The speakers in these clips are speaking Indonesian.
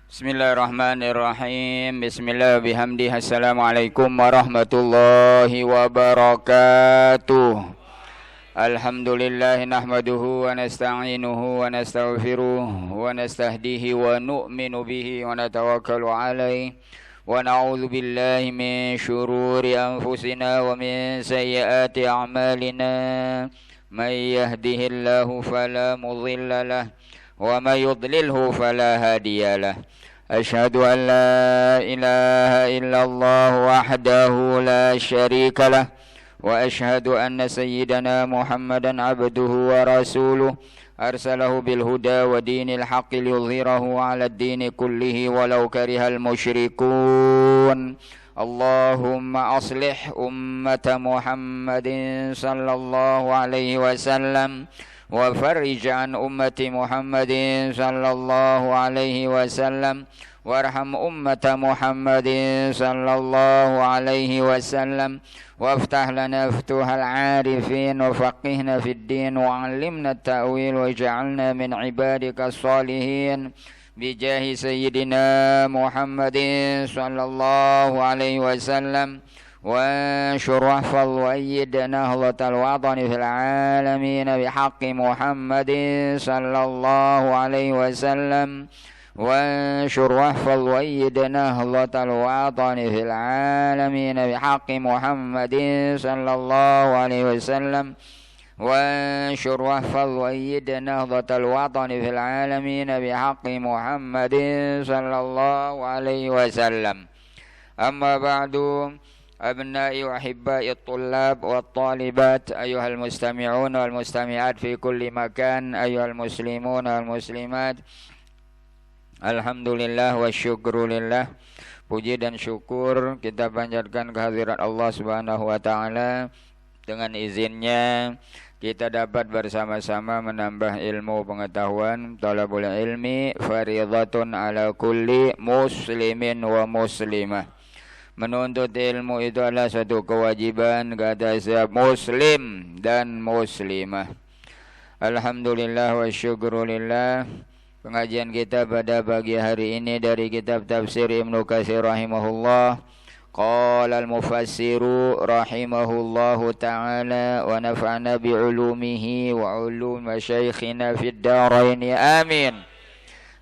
Bismillahirrahmanirrahim. Bismillah bihamdi. Assalamualaikum warahmatullahi wabarakatuh. Alhamdulillah nahmaduhu wa nasta'inuhu wa nastaghfiruh wa nastahdihi wa nu'minu bihi wa natawakkalu alaihi wa na'udzu billahi min syururi anfusina wa min sayyiati a'malina. May yahdihillahu fala mudilla lahu wa may yudlilhu fala hadiyalah. Asyhadu an la ilaha illallah wahdahu la syarika lah wa asyhadu anna sayyidana Muhammadan abduhu wa rasuluh arsalahu bil huda wa dinil haqqi liyudhhirahu 'ala ad-dini kullihi walau karihal musyrikun. Allahumma aslih ummata Muhammadin sallallahu alaihi wasallam wa farrij an ummati Muhammadin sallallahu alaihi wasallam warham ummata Muhammadin sallallahu alaihi wasallam waftah lana futuhal arifin wa faqihna fid din wa 'allimna at-ta'wil wa ij'alna min ibadika as-salihin bijahi sayyidina Muhammadin sallallahu alaihi wasallam وانشر واحفظ وأيد نهضة الوطن في العالمين بحق محمد صلى الله عليه وسلم وانشر واحفظ وأيد نهضة الوطن في العالمين بحق محمد صلى الله عليه وسلم وانشر واحفظ وأيد نهضة الوطن في العالمين بحق محمد صلى الله عليه وسلم. أما بعد أبنائي وأحبائي الطلاب والطالبات أيها المستمعون والمستمعات في كل مكان أيها المسلمون والmuslimat, Alhamdulillah wa syukrulillah. Puji dan syukur kita panjatkan kehadirat Allah Subhanahu wa taala. Dengan izinnya kita dapat bersama-sama menambah ilmu pengetahuan. Talabul ilmi fardhatun ala kulli muslimin wa muslimah. Menuntut ilmu itu adalah suatu kewajiban kepada setiap muslim dan muslimah. Alhamdulillah wa syukrulillah. Pengajian kita pada pagi hari ini dari kitab tafsir Ibnu Katsir rahimahullah. Qala al-mufassiru rahimahullahu ta'ala wa nafa'na bi'ulumihi wa ulum masyayikhina fid darain amin.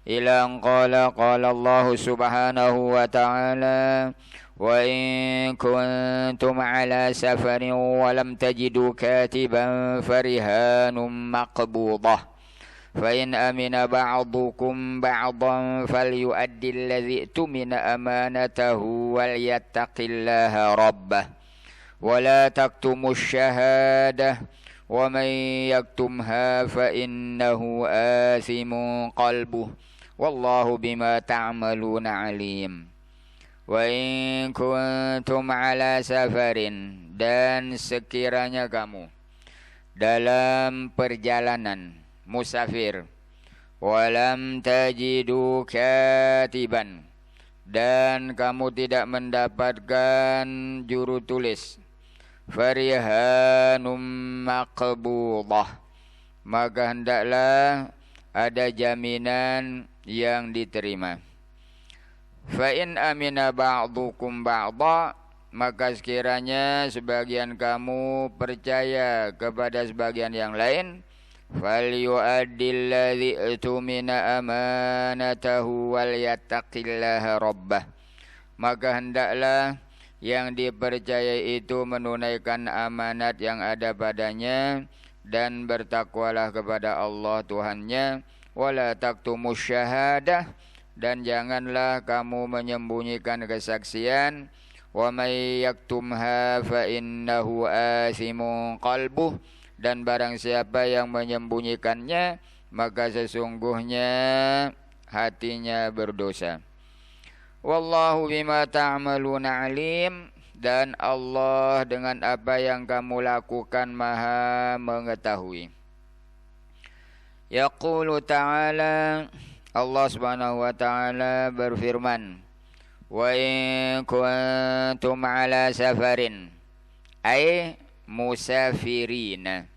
Ila an qala Allah subhanahu wa ta'ala وإن كنتم على سفر ولم تجدوا كاتبا فرهان مقبوضة فإن أمن بعضكم بعضا فليؤدي الذي اؤتمن أمانته وليتق الله ربه ولا تكتموا الشهادة ومن يكتمها فإنه آثم قلبه والله بما تعملون عليم. Wa in kuntum ala safarin, dan sekiranya kamu dalam perjalanan musafir, walam tajidu katiban, dan kamu tidak mendapatkan juru tulis, farihanum maqbudah, maka hendaklah ada jaminan yang diterima. Fa in amina ba'dukum ba'dha, maka sekiranya sebagian kamu percaya kepada sebagian yang lain, falyu'addil ladzi tumina amanatahu wal yattaqillaha rabbah, maka hendaklah yang dipercaya itu menunaikan amanat yang ada padanya dan bertakwalah kepada Allah Tuhannya. Wala taktumus syahadah, dan janganlah kamu menyembunyikan kesaksian. Wa may yaktumha fa innahu athimun qalbuh, dan barang siapa yang menyembunyikannya maka sesungguhnya hatinya berdosa. Wallahu bima ta'maluna alim, dan Allah dengan apa yang kamu lakukan maha mengetahui. Yaqulu ta'ala, Allah Subhanahu wa taala berfirman, wa in kuntum ala safarin ay musafirina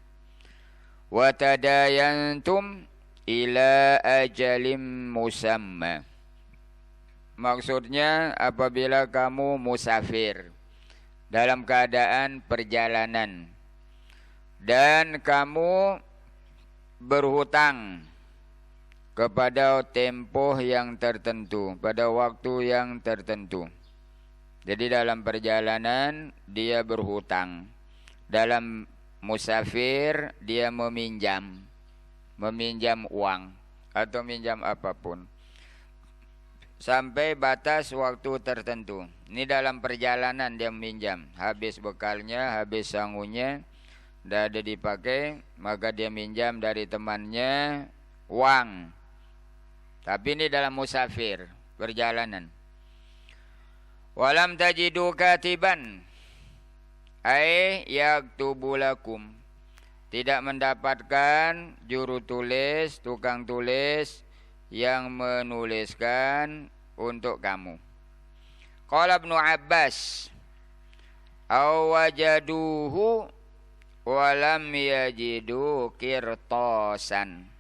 wa tadayantum ila ajalim musamma, maksudnya apabila kamu musafir dalam keadaan perjalanan dan kamu berhutang kepada tempoh yang tertentu, pada waktu yang tertentu. Jadi dalam perjalanan dia berhutang, dalam musafir dia meminjam uang atau minjam apapun sampai batas waktu tertentu. Ini dalam perjalanan dia meminjam, habis bekalnya, habis sangunya, tidak ada dipakai, maka dia minjam dari temannya uang. Tapi ini dalam musafir, perjalanan. Walam tajidu katiban ay yaktubu lakum. Tidak mendapatkan juru tulis, tukang tulis yang menuliskan untuk kamu. Qala Ibnu Abbas, aw wajaduhu walam yajidu kirtasan.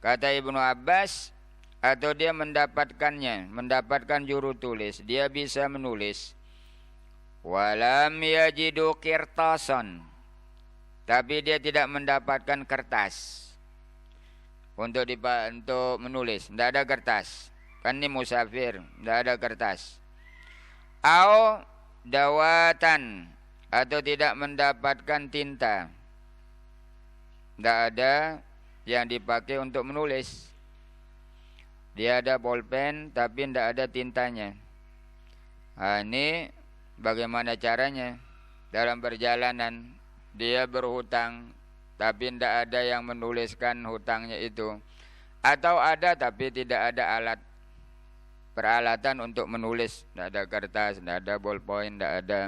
Kata Ibnu Abbas, atau dia mendapatkannya, mendapatkan juru tulis, dia bisa menulis. Walam yajidu kirtasan, tapi dia tidak mendapatkan kertas untuk menulis, tidak ada kertas. Kan ini musafir, tidak ada kertas. Au dawatan, atau tidak mendapatkan tinta, tidak ada yang dipakai untuk menulis. Dia ada bolpen tapi tidak ada tintanya. Nah, ini bagaimana caranya? Dalam perjalanan dia berhutang tapi tidak ada yang menuliskan hutangnya itu, atau ada tapi tidak ada alat peralatan untuk menulis, tidak ada kertas, tidak ada ballpoint, tidak ada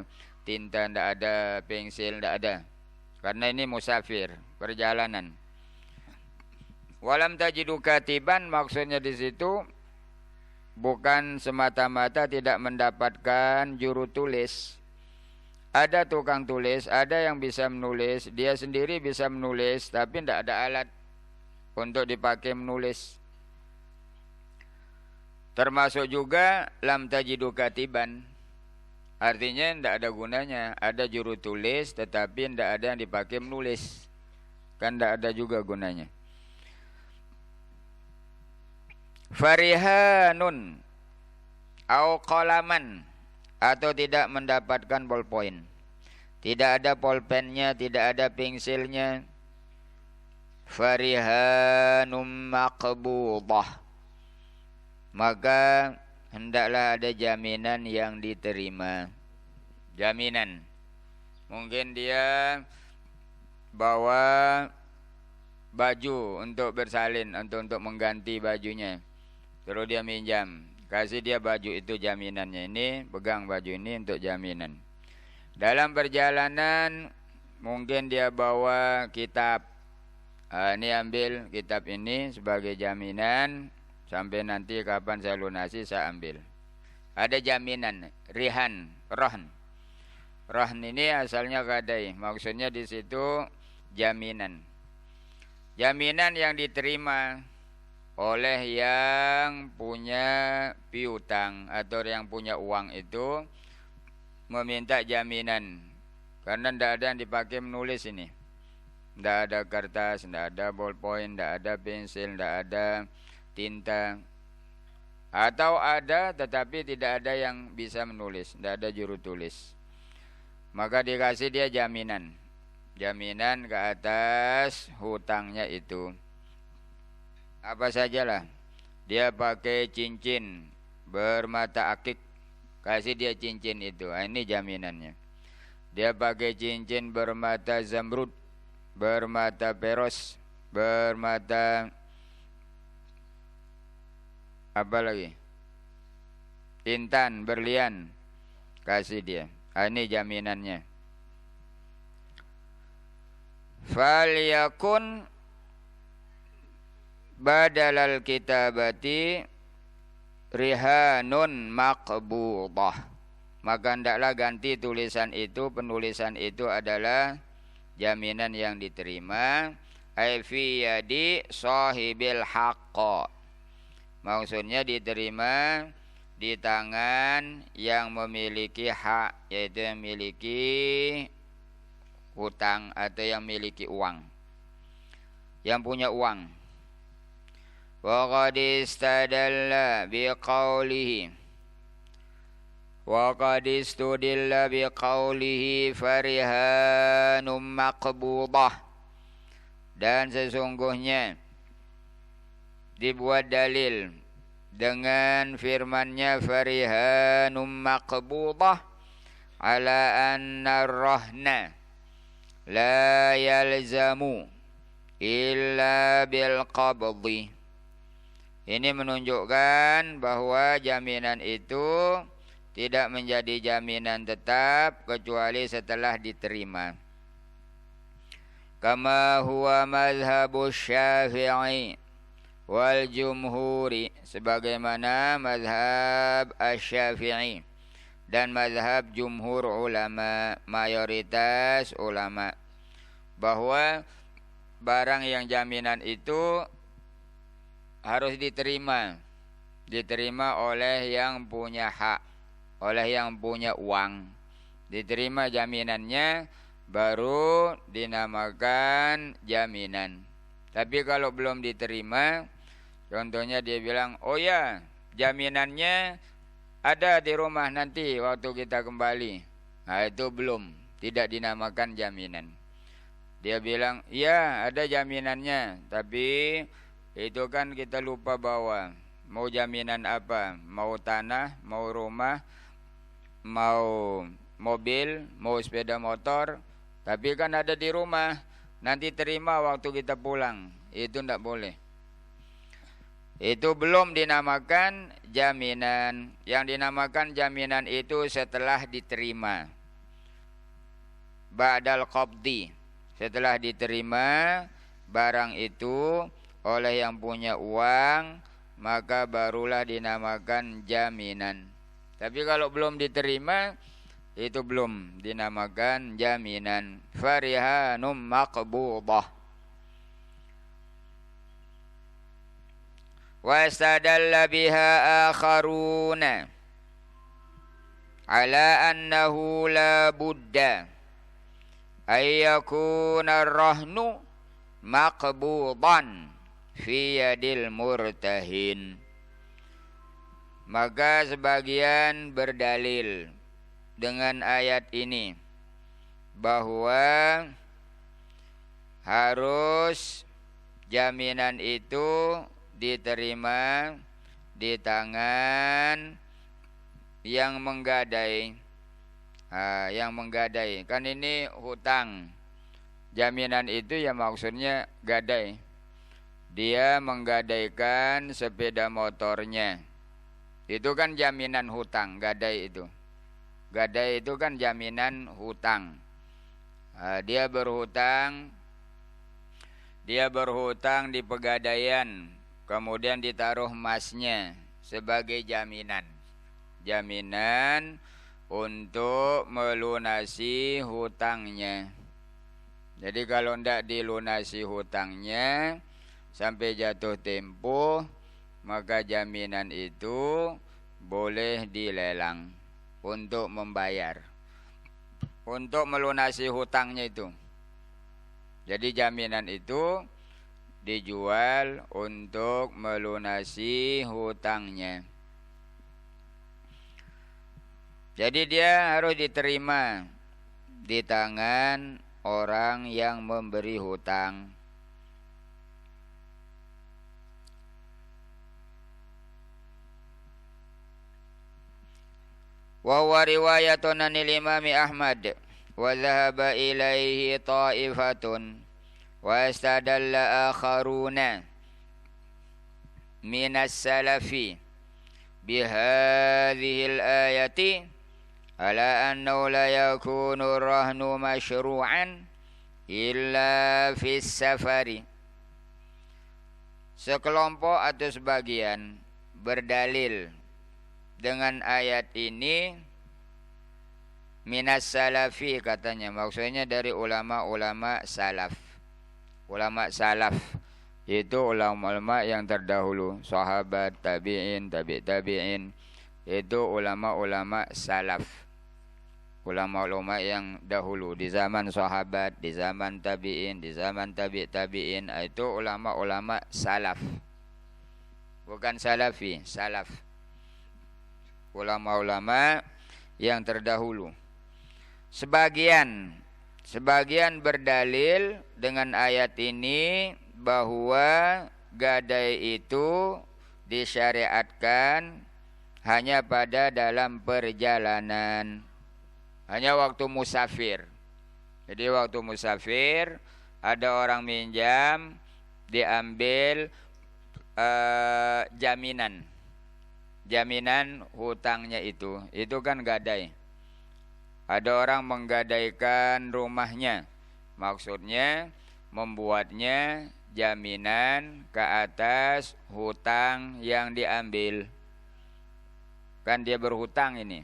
tinta, tidak ada pensil, tidak ada. Karena ini musafir, perjalanan. Walam tajidu katiban, maksudnya di situ bukan semata-mata tidak mendapatkan juru tulis. Ada tukang tulis, ada yang bisa menulis, dia sendiri bisa menulis, tapi tidak ada alat untuk dipakai menulis. Termasuk juga lam tajidu katiban, artinya tidak ada gunanya. Ada juru tulis tetapi tidak ada yang dipakai menulis, kan tidak ada juga gunanya. Farihanun au qalaman, atau tidak mendapatkan ballpoint, tidak ada pulpennya, tidak ada pensilnya. Farihanum maqbudah, maka hendaklah ada jaminan yang diterima. Jaminan, mungkin dia bawa baju untuk bersalin, untuk mengganti bajunya, terus dia minjam, kasih dia baju, itu jaminannya. Ini pegang baju ini untuk jaminan. Dalam perjalanan mungkin dia bawa kitab, ini ambil kitab ini sebagai jaminan, sampai nanti kapan saya lunasi saya ambil. Ada jaminan, rihan, rohn. Rohn ini asalnya kadai, maksudnya di situ jaminan. Jaminan yang diterima oleh yang punya piutang atau yang punya uang itu meminta jaminan, karena tidak ada yang dipakai menulis ini. Tidak ada kertas, tidak ada ballpoint, tidak ada pensil, tidak ada tinta. Atau ada tetapi tidak ada yang bisa menulis, tidak ada juru tulis. Maka dikasih dia jaminan. Jaminan ke atas hutangnya itu. Apa sajalah. Dia pakai cincin bermata akik, kasih dia cincin itu. Ini jaminannya. Dia pakai cincin bermata zamrud, bermata peros, bermata apa lagi? Intan, berlian, kasih dia. Ini jaminannya. Falyakun badalal kitabati rihanun maqbudah, maka hendaklah ganti tulisan itu, penulisan itu adalah jaminan yang diterima. Ai fi yadi sahibil haqq, maksudnya diterima di tangan yang memiliki hak, yaitu yang memiliki hutang atau yang memiliki uang, yang punya uang. Wa qad istadalla biqaulihi farihanum maqbudah, dan sesungguhnya dibuat dalil dengan firman-Nya farihanum maqbudah ala anna rahna la yalzamu illa bil qabdi. Ini menunjukkan bahwa jaminan itu tidak menjadi jaminan tetap kecuali setelah diterima. Kama huwa mazhabu Syafi'i wal jumhuri, sebagaimana mazhab Asy-Syafi'i dan mazhab jumhur ulama, mayoritas ulama, bahwa barang yang jaminan itu harus diterima oleh yang punya hak, oleh yang punya uang. Diterima jaminannya baru dinamakan jaminan. Tapi kalau belum diterima, contohnya dia bilang, oh ya, jaminannya ada di rumah nanti waktu kita kembali. Nah, itu belum, tidak dinamakan jaminan. Dia bilang, iya ada jaminannya, tapi itu kan kita lupa bawa. Mau jaminan apa? Mau tanah, mau rumah, mau mobil, mau sepeda motor, tapi kan ada di rumah. Nanti terima waktu kita pulang. Itu tidak boleh. Itu belum dinamakan jaminan. Yang dinamakan jaminan itu setelah diterima. Ba'dal qabdi. Setelah diterima barang itu oleh yang punya uang, maka barulah dinamakan jaminan. Tapi kalau belum diterima, itu belum dinamakan jaminan. Farihanum maqbudah. Wa istadalla biha akharuna ala annahu la budda ay yakuna ar-rahnu maqbudan fi yadil murtahin. Maka sebagian berdalil dengan ayat ini bahwa harus jaminan itu diterima di tangan yang menggadai. Yang menggadai, kan ini hutang. Jaminan itu ya maksudnya gadai. Dia menggadaikan sepeda motornya. Itu kan jaminan hutang, gadai itu. Gadai itu kan jaminan hutang. Dia berhutang di pegadaian, kemudian ditaruh emasnya sebagai jaminan. Jaminan untuk melunasi hutangnya. Jadi kalau tidak dilunasi hutangnya sampai jatuh tempo, maka jaminan itu boleh dilelang untuk membayar, untuk melunasi hutangnya itu. Jadi jaminan itu dijual untuk melunasi hutangnya. Jadi dia harus diterima di tangan orang yang memberi hutang. Wa huwa riwayatun anil Imam Ahmad wa dhahaba ilaihi ta'ifatun wa istadalla akharuna minas salafi bihadhihi al-ayati ala annahu la yakunu rahnu masyru'an illa fis safari. Sekelompok atau sebagian berdalil dengan ayat ini minas salafi katanya, maksudnya dari ulama-ulama salaf. Ulama salaf itu ulama-ulama yang terdahulu, sahabat, tabi'in, tabi'in, Itu ulama-ulama salaf, ulama-ulama yang dahulu di zaman sahabat, di zaman tabi'in, di zaman tabi'in, itu ulama-ulama salaf. Bukan salafi, salaf. Ulama-ulama yang terdahulu. Sebagian berdalil dengan ayat ini bahwa gadai itu disyariatkan hanya pada dalam perjalanan, hanya waktu musafir. Jadi waktu musafir ada orang minjam, diambil jaminan hutangnya itu kan gadai. Ada orang menggadaikan rumahnya, maksudnya membuatnya jaminan ke atas hutang yang diambil. Kan dia berhutang ini.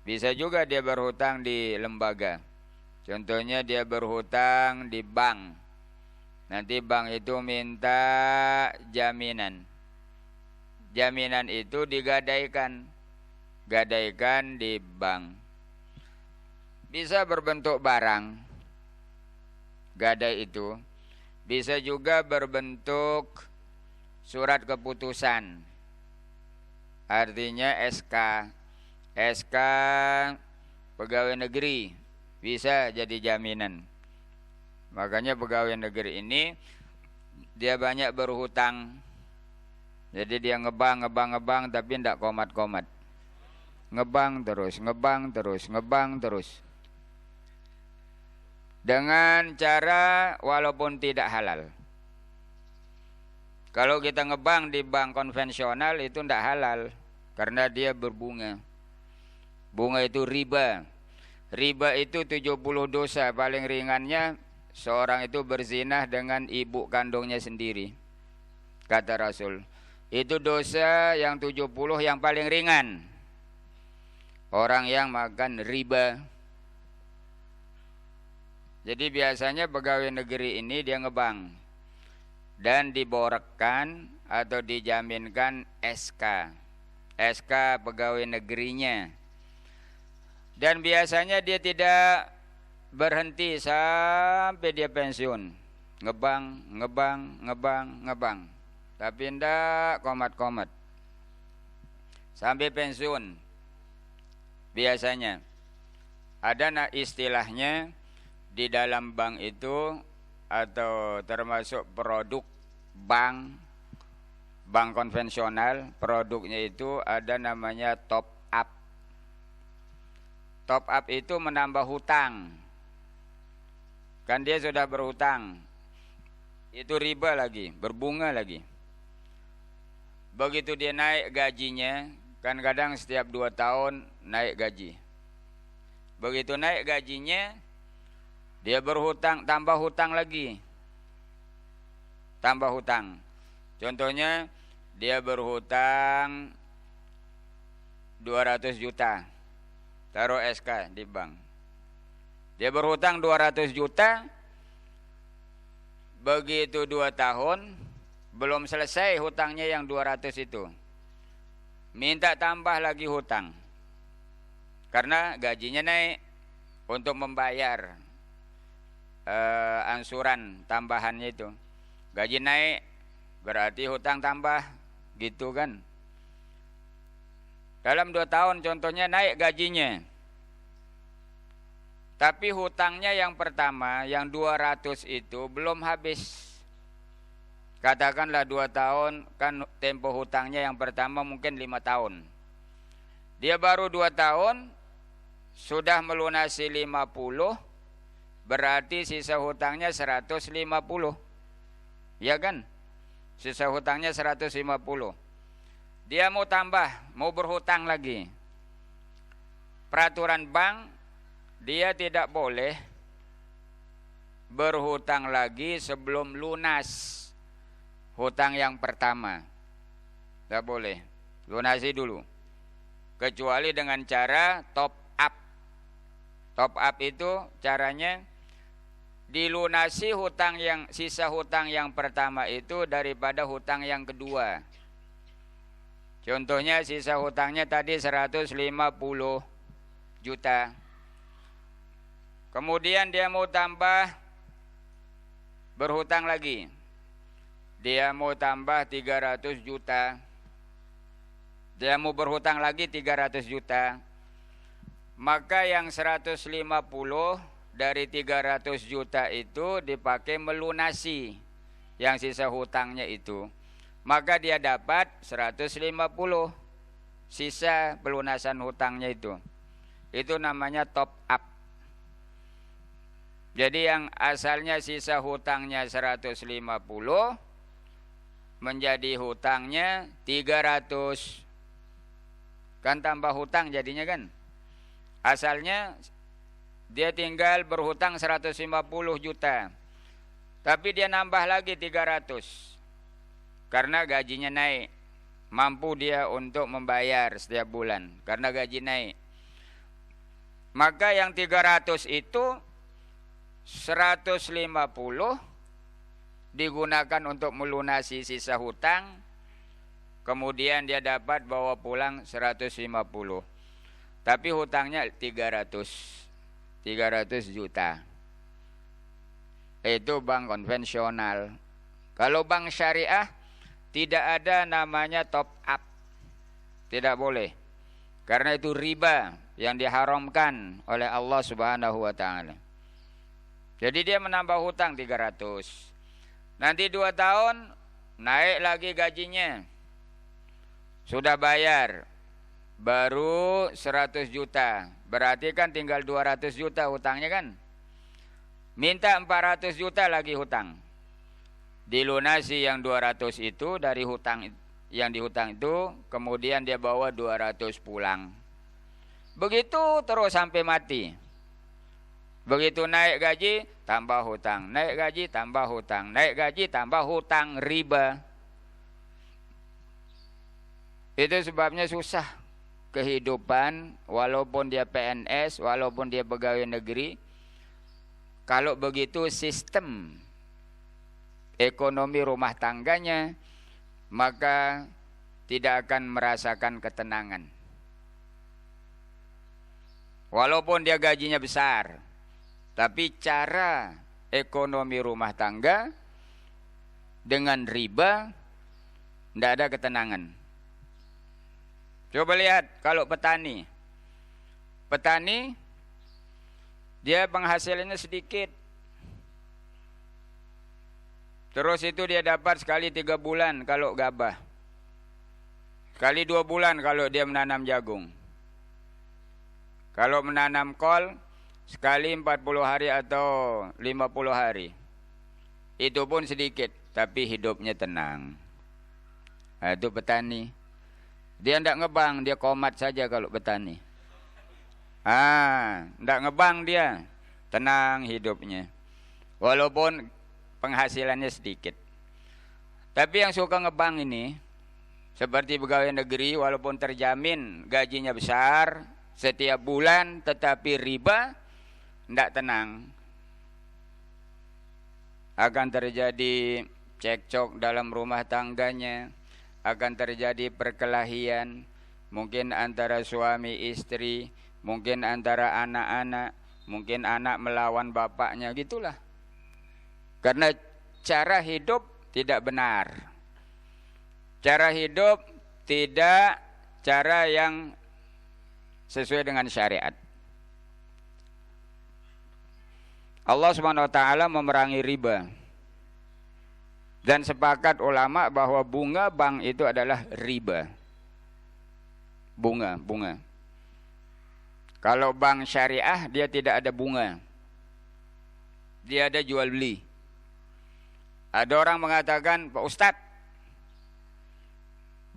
Bisa juga dia berhutang di lembaga. Contohnya dia berhutang di bank. Nanti bank itu minta jaminan. Jaminan itu digadaikan. Gadaikan di bank. Bisa berbentuk barang, gadai itu. Bisa juga berbentuk surat keputusan. Artinya SK pegawai negeri bisa jadi jaminan. Makanya pegawai negeri ini dia banyak berhutang. Jadi dia ngebang tapi tidak komat-komat. Ngebang terus. Dengan cara walaupun tidak halal. Kalau kita ngebang di bank konvensional itu tidak halal. Karena dia berbunga. Bunga itu riba. Riba itu 70 dosa. Paling ringannya seorang itu berzinah dengan ibu kandungnya sendiri. Kata Rasul. Itu dosa yang 70 yang paling ringan. Orang yang makan riba. Jadi biasanya pegawai negeri ini dia ngebang. Dan diborekkan atau dijaminkan SK. SK pegawai negerinya. Dan biasanya dia tidak berhenti sampai dia pensiun. Ngebang. Tapi tidak komat-komat. Sampai pensiun. Biasanya. Ada istilahnya di dalam bank itu atau termasuk produk bank konvensional, produknya itu ada namanya top up. Top up itu menambah hutang. Kan dia sudah berhutang. Itu riba lagi, berbunga lagi. Begitu dia naik gajinya, kan kadang setiap 2 tahun naik gaji. Begitu naik gajinya, dia berhutang, tambah hutang lagi. Tambah hutang. Contohnya dia berhutang 200 juta. Taruh SK di bank. Dia berhutang 200 juta. Begitu 2 tahun belum selesai hutangnya yang 200 itu. Minta tambah lagi hutang. Karena gajinya naik untuk membayar angsuran tambahannya itu. Gaji naik berarti hutang tambah, gitu kan. Dalam 2 tahun contohnya naik gajinya. Tapi hutangnya yang pertama, yang 200 itu belum habis. Katakanlah 2 tahun, kan tempo hutangnya yang pertama mungkin 5 tahun. Dia baru 2 tahun, sudah melunasi 50, berarti sisa hutangnya 150. Ya kan? Sisa hutangnya 150. Dia mau tambah, mau berhutang lagi. Peraturan bank, dia tidak boleh berhutang lagi sebelum lunas hutang yang pertama. Tidak boleh. Lunasi dulu. Kecuali dengan cara top up. Top up itu caranya dilunasi hutang yang sisa hutang yang pertama itu daripada hutang yang kedua. Contohnya sisa hutangnya tadi 150 juta. Kemudian dia mau tambah berhutang lagi. Dia mau tambah 300 juta. Dia mau berhutang lagi 300 juta. Maka yang 150 dari 300 juta itu dipakai melunasi yang sisa hutangnya itu. Maka dia dapat 150 sisa pelunasan hutangnya itu. Itu namanya top up. Jadi yang asalnya sisa hutangnya 150 menjadi hutangnya 300. Kan tambah hutang jadinya kan. Asalnya dia tinggal berhutang 150 juta. Tapi dia nambah lagi 300. Karena gajinya naik. Mampu dia untuk membayar setiap bulan. Karena gaji naik. Maka yang 300 itu 150 digunakan untuk melunasi sisa hutang. Kemudian dia dapat bawa pulang 150. Tapi hutangnya 300 juta. Itu bank konvensional. Kalau bank syariah tidak ada namanya top up. Tidak boleh. Karena itu riba yang diharamkan oleh Allah Subhanahu wa taala. Jadi dia menambah hutang 300. Nanti 2 tahun naik lagi gajinya. Sudah bayar baru 100 juta. Berarti kan tinggal 200 juta hutangnya kan. Minta 400 juta lagi hutang. Dilunasi yang 200 itu dari hutang yang dihutang itu, kemudian dia bawa 200 pulang. Begitu terus sampai mati. Begitu naik gaji, tambah hutang. Naik gaji, tambah hutang. Naik gaji, tambah hutang, riba. Itu sebabnya susah kehidupan, walaupun dia PNS, walaupun dia pegawai negeri. Kalau begitu sistem ekonomi rumah tangganya, maka tidak akan merasakan ketenangan. Walaupun dia gajinya besar, tapi cara ekonomi rumah tangga dengan riba tidak ada ketenangan. Coba lihat kalau petani. Petani dia penghasilannya sedikit. Terus itu dia dapat sekali 3 bulan kalau gabah. Sekali 2 bulan kalau dia menanam jagung. Kalau menanam kol, sekali 40 hari atau 50 hari. Itu pun sedikit, tapi hidupnya tenang. Nah, itu petani. Dia tidak ngebang, dia komat saja kalau petani. Tidak ngebang dia. Tenang hidupnya. Walaupun penghasilannya sedikit. Tapi yang suka ngebang ini, seperti pegawai negeri, walaupun terjamin gajinya besar setiap bulan, tetapi riba, tidak tenang. Akan terjadi cekcok dalam rumah tangganya, akan terjadi perkelahian, mungkin antara suami istri, mungkin antara anak-anak, mungkin anak melawan bapaknya, gitulah. Karena cara hidup tidak benar. Cara hidup tidak cara yang sesuai dengan syariat. Allah Subhanahu wa taala memerangi riba. Dan sepakat ulama bahwa bunga bank itu adalah riba. Bunga. Kalau bank syariah dia tidak ada bunga. Dia ada jual beli. Ada orang mengatakan, Pak Ustadz,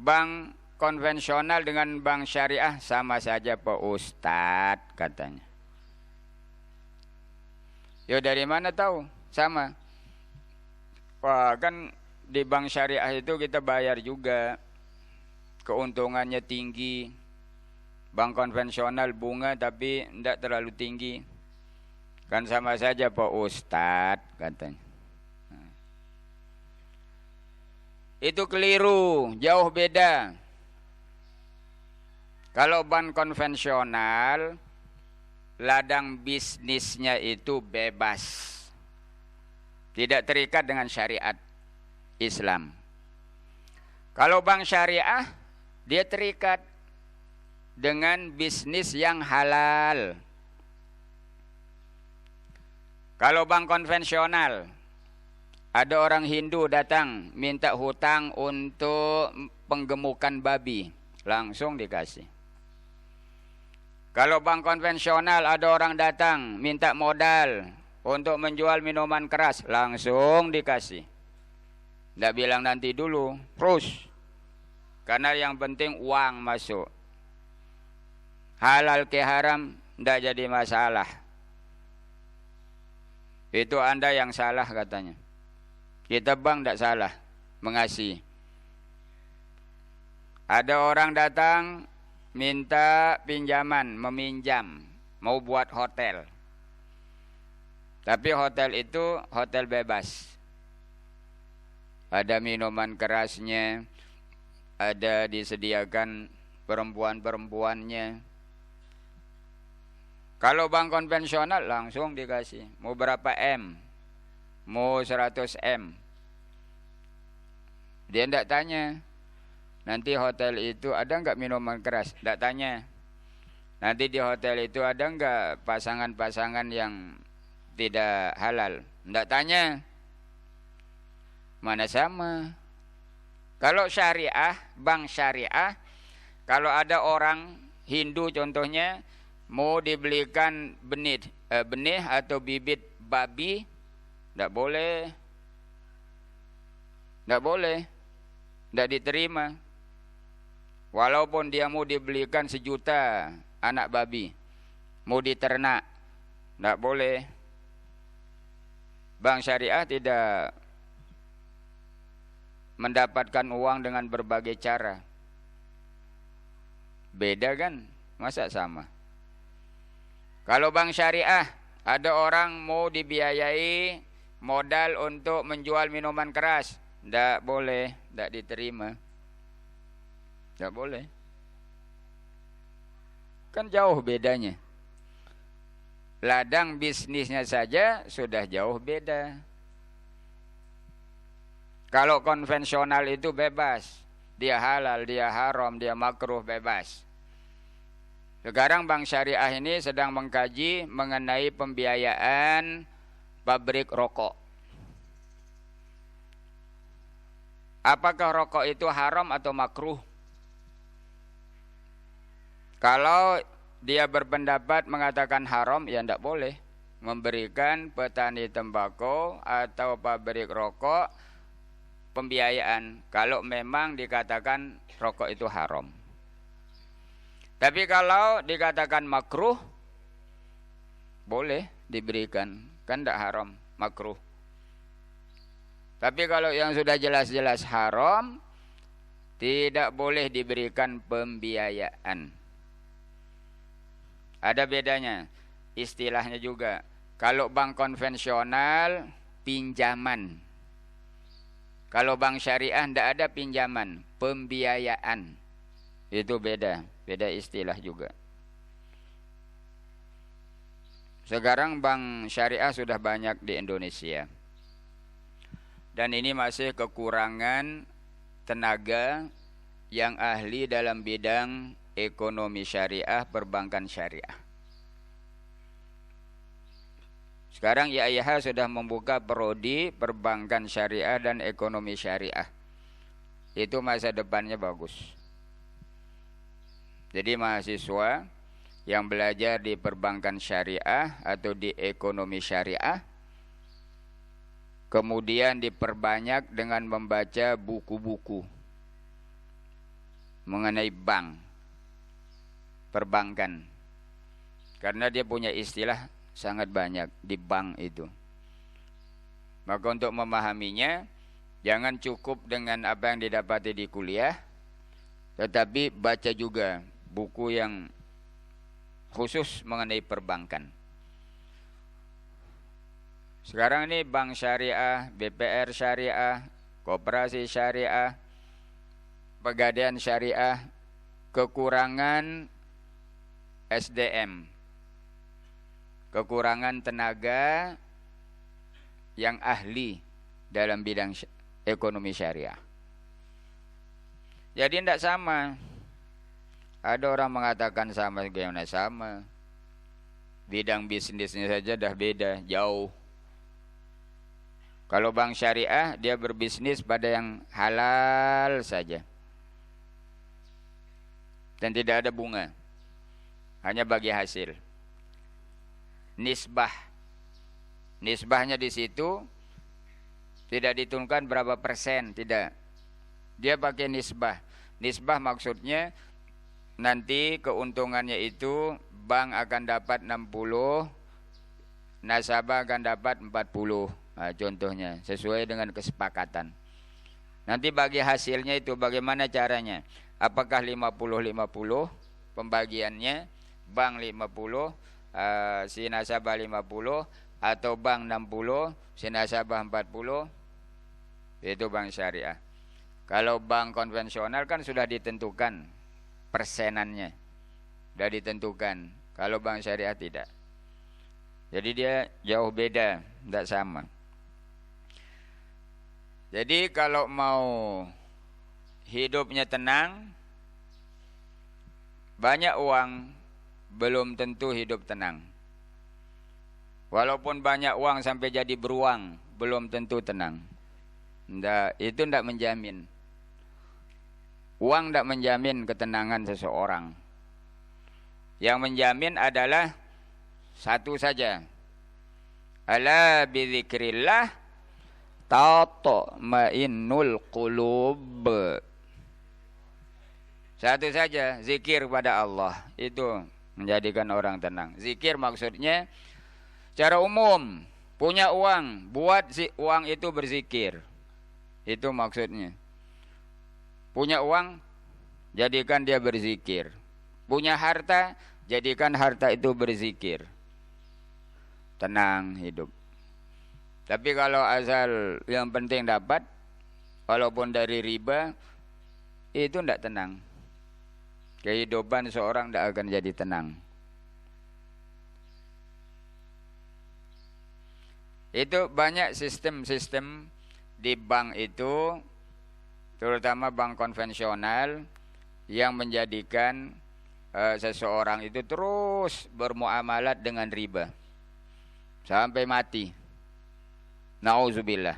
bank konvensional dengan bank syariah sama saja Pak Ustadz, katanya. Ya dari mana tahu? Sama. Wah, kan di bank syariah itu kita bayar juga. Keuntungannya tinggi. Bank konvensional bunga tapi tidak terlalu tinggi. Kan sama saja Pak Ustadz, katanya. Itu keliru, jauh beda. Kalau bank konvensional, ladang bisnisnya itu bebas, tidak terikat dengan syariat Islam. Kalau bank syariah, dia terikat dengan bisnis yang halal. Kalau bank konvensional, ada orang Hindu datang minta hutang untuk penggemukan babi, langsung dikasih. Kalau bank konvensional ada orang datang minta modal untuk menjual minuman keras, langsung dikasih. Tidak bilang nanti dulu, terus. Karena yang penting uang masuk. Halal ke haram tidak jadi masalah. Itu Anda yang salah katanya. Kita bank tidak salah mengasih. Ada orang datang minta pinjaman, meminjam, mau buat hotel. Tapi hotel itu hotel bebas. Ada minuman kerasnya, ada disediakan perempuan-perempuannya. Kalau bank konvensional langsung dikasih. Mau berapa M? Mau 100 M? Dia tidak tanya. Nanti hotel itu ada enggak minuman keras? Tidak tanya. Nanti di hotel itu ada enggak pasangan-pasangan yang tidak halal? Tidak tanya. Mana sama. Kalau syariah, bank syariah, kalau ada orang Hindu contohnya mau dibelikan benih atau bibit babi, tidak boleh. Tidak boleh. Tidak diterima. Walaupun dia mau dibelikan 1 juta anak babi, mau diternak, tidak boleh. Bank syariah tidak mendapatkan uang dengan berbagai cara. Beda kan? Masa sama? Kalau bank syariah, ada orang mau dibiayai modal untuk menjual minuman keras, tidak boleh, tidak diterima. Tidak boleh. Kan jauh bedanya. Ladang bisnisnya saja sudah jauh beda. Kalau konvensional itu bebas. Dia halal, dia haram, dia makruh, bebas. Sekarang bank syariah ini sedang mengkaji mengenai pembiayaan pabrik rokok. Apakah rokok itu haram atau makruh? Kalau dia berpendapat mengatakan haram, ya tidak boleh memberikan petani tembakau atau pabrik rokok pembiayaan kalau memang dikatakan rokok itu haram. Tapi kalau dikatakan makruh, boleh diberikan, kan tidak haram, makruh. Tapi kalau yang sudah jelas-jelas haram, tidak boleh diberikan pembiayaan. Ada bedanya, istilahnya juga. Kalau bank konvensional, pinjaman. Kalau bank syariah tidak ada pinjaman, pembiayaan. Itu beda istilah juga. Sekarang bank syariah sudah banyak di Indonesia. Dan ini masih kekurangan tenaga yang ahli dalam bidang ekonomi syariah, perbankan syariah. Sekarang IAIH sudah membuka prodi perbankan syariah dan ekonomi syariah. Itu masa depannya bagus. Jadi mahasiswa yang belajar di perbankan syariah atau di ekonomi syariah, kemudian diperbanyak dengan membaca buku-buku mengenai bank, perbankan. Karena dia punya istilah sangat banyak di bank itu. Maka untuk memahaminya, jangan cukup dengan apa yang didapati di kuliah, tetapi baca juga buku yang khusus mengenai perbankan. Sekarang ini bank syariah, BPR syariah, koperasi syariah, pegadaian syariah, kekurangan SDM, kekurangan tenaga yang ahli dalam bidang ekonomi syariah. Jadi tidak sama. Ada orang mengatakan sama, bagaimana sama? Bidang bisnisnya saja dah beda, jauh. Kalau bank syariah, dia berbisnis pada yang halal saja. Dan tidak ada bunga. Hanya bagi hasil. Nisbah. Nisbahnya di situ tidak ditentukan berapa persen, tidak. Dia pakai nisbah. Nisbah maksudnya nanti keuntungannya itu bank akan dapat 60, nasabah akan dapat 40. Nah, contohnya sesuai dengan kesepakatan. Nanti bagi hasilnya itu bagaimana caranya? Apakah 50-50 pembagiannya, bank 50, si nasabah 50, atau bank 60, si nasabah 40? Itu bank syariah. Kalau bank konvensional kan sudah ditentukan persenannya, sudah ditentukan. Kalau bank syariah tidak. Jadi dia jauh beda, tidak sama. Jadi kalau mau hidupnya tenang, banyak uang belum tentu hidup tenang. Walaupun banyak uang sampai jadi beruang, belum tentu tenang. Itu tidak menjamin. Uang tidak menjamin ketenangan seseorang. Yang menjamin adalah satu saja. Ala bidzikrillah tatma'innul qulub. Satu saja, zikir pada Allah. Itu menjadikan orang tenang. Zikir maksudnya secara umum, punya uang, buat uang itu berzikir. Itu maksudnya. Punya uang, jadikan dia berzikir. Punya harta, jadikan harta itu berzikir. Tenang hidup. Tapi kalau asal yang penting dapat, walaupun dari riba, itu tidak tenang. Kehidupan seorang tidak akan jadi tenang. Itu banyak sistem-sistem di bank itu, terutama bank konvensional, yang menjadikan seseorang itu terus bermuamalat dengan riba sampai mati. Nauzubillah.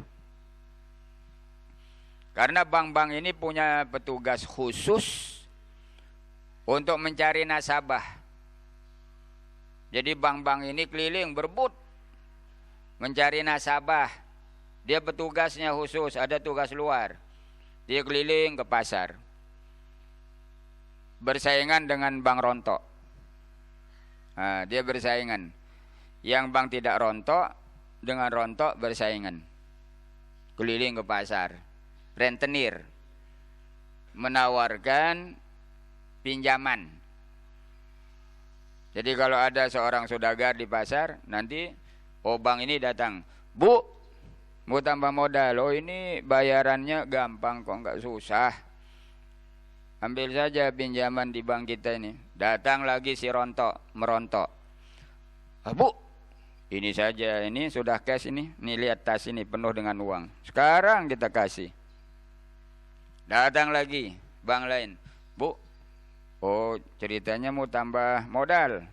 Karena bank-bank ini punya petugas khusus untuk mencari nasabah. Jadi bank-bank ini keliling berebut mencari nasabah. Dia petugasnya khusus, ada tugas luar. Dia keliling ke pasar. Bersaingan dengan bank rontok. Nah, dia bersaingan. Yang bank tidak rontok dengan rontok bersaingan. Keliling ke pasar. Rentenir. Menawarkan pinjaman. Jadi kalau ada seorang saudagar di pasar, nanti bank ini datang. Bu, mau tambah modal. Oh ini bayarannya gampang kok, nggak susah. Ambil saja pinjaman di bank kita ini. Datang lagi si rontok, merontok. Bu, ini saja, ini sudah cash ini. Nih lihat tas ini penuh dengan uang. Sekarang kita kasih. Datang lagi bank lain. Bu, oh ceritanya mau tambah modal.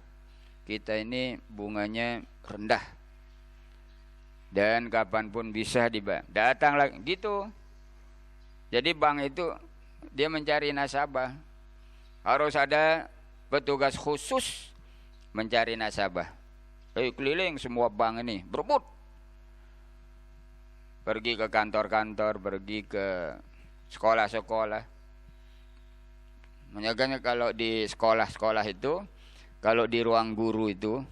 Kita ini bunganya rendah. Dan kapanpun bisa dibayar. Datang lagi, gitu. Jadi bank itu dia mencari nasabah. Harus ada petugas khusus mencari nasabah. Keliling semua bank ini berebut. Pergi ke kantor-kantor, pergi ke sekolah-sekolah. Makanya kalau di sekolah-sekolah itu, kalau di ruang guru itu,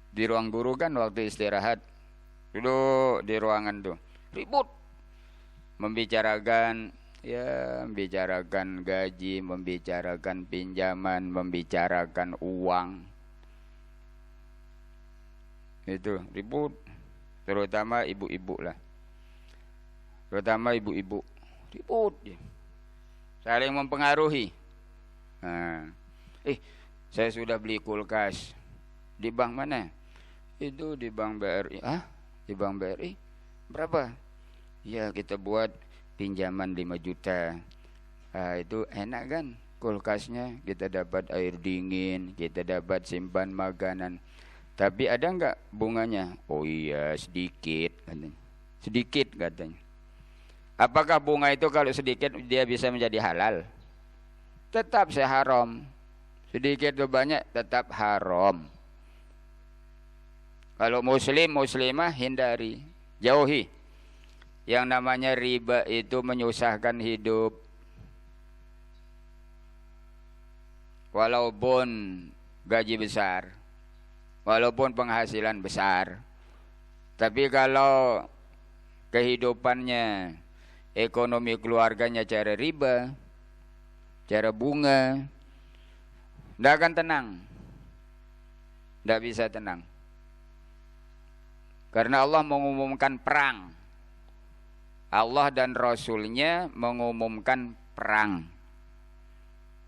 di ruang guru kan waktu istirahat, duduk di ruangan tuh, ribut. Membicarakan gaji, membicarakan pinjaman, membicarakan uang. Itu ribut, terutama ibu-ibu lah. Terutama ibu-ibu ribut, saling mempengaruhi. Nah, saya sudah beli kulkas. Di bank mana? Itu di bank BRI. Di bank BRI? Berapa? Ya, kita buat pinjaman 5 juta. Itu enak kan? Kulkasnya kita dapat air dingin, kita dapat simpan makanan. Tapi ada enggak bunganya? Oh iya, sedikit katanya. Sedikit katanya. Apakah bunga itu kalau sedikit dia bisa menjadi halal? Tetap haram. Sedikit atau banyak tetap haram. Kalau muslimah hindari, jauhi. Yang namanya riba itu menyusahkan hidup. Walaupun gaji besar, walaupun penghasilan besar. Tapi kalau kehidupannya, ekonomi keluarganya cara riba, cara bunga, tidak akan tenang. Tidak bisa tenang. Karena Allah mengumumkan perang. Allah dan Rasulnya mengumumkan perang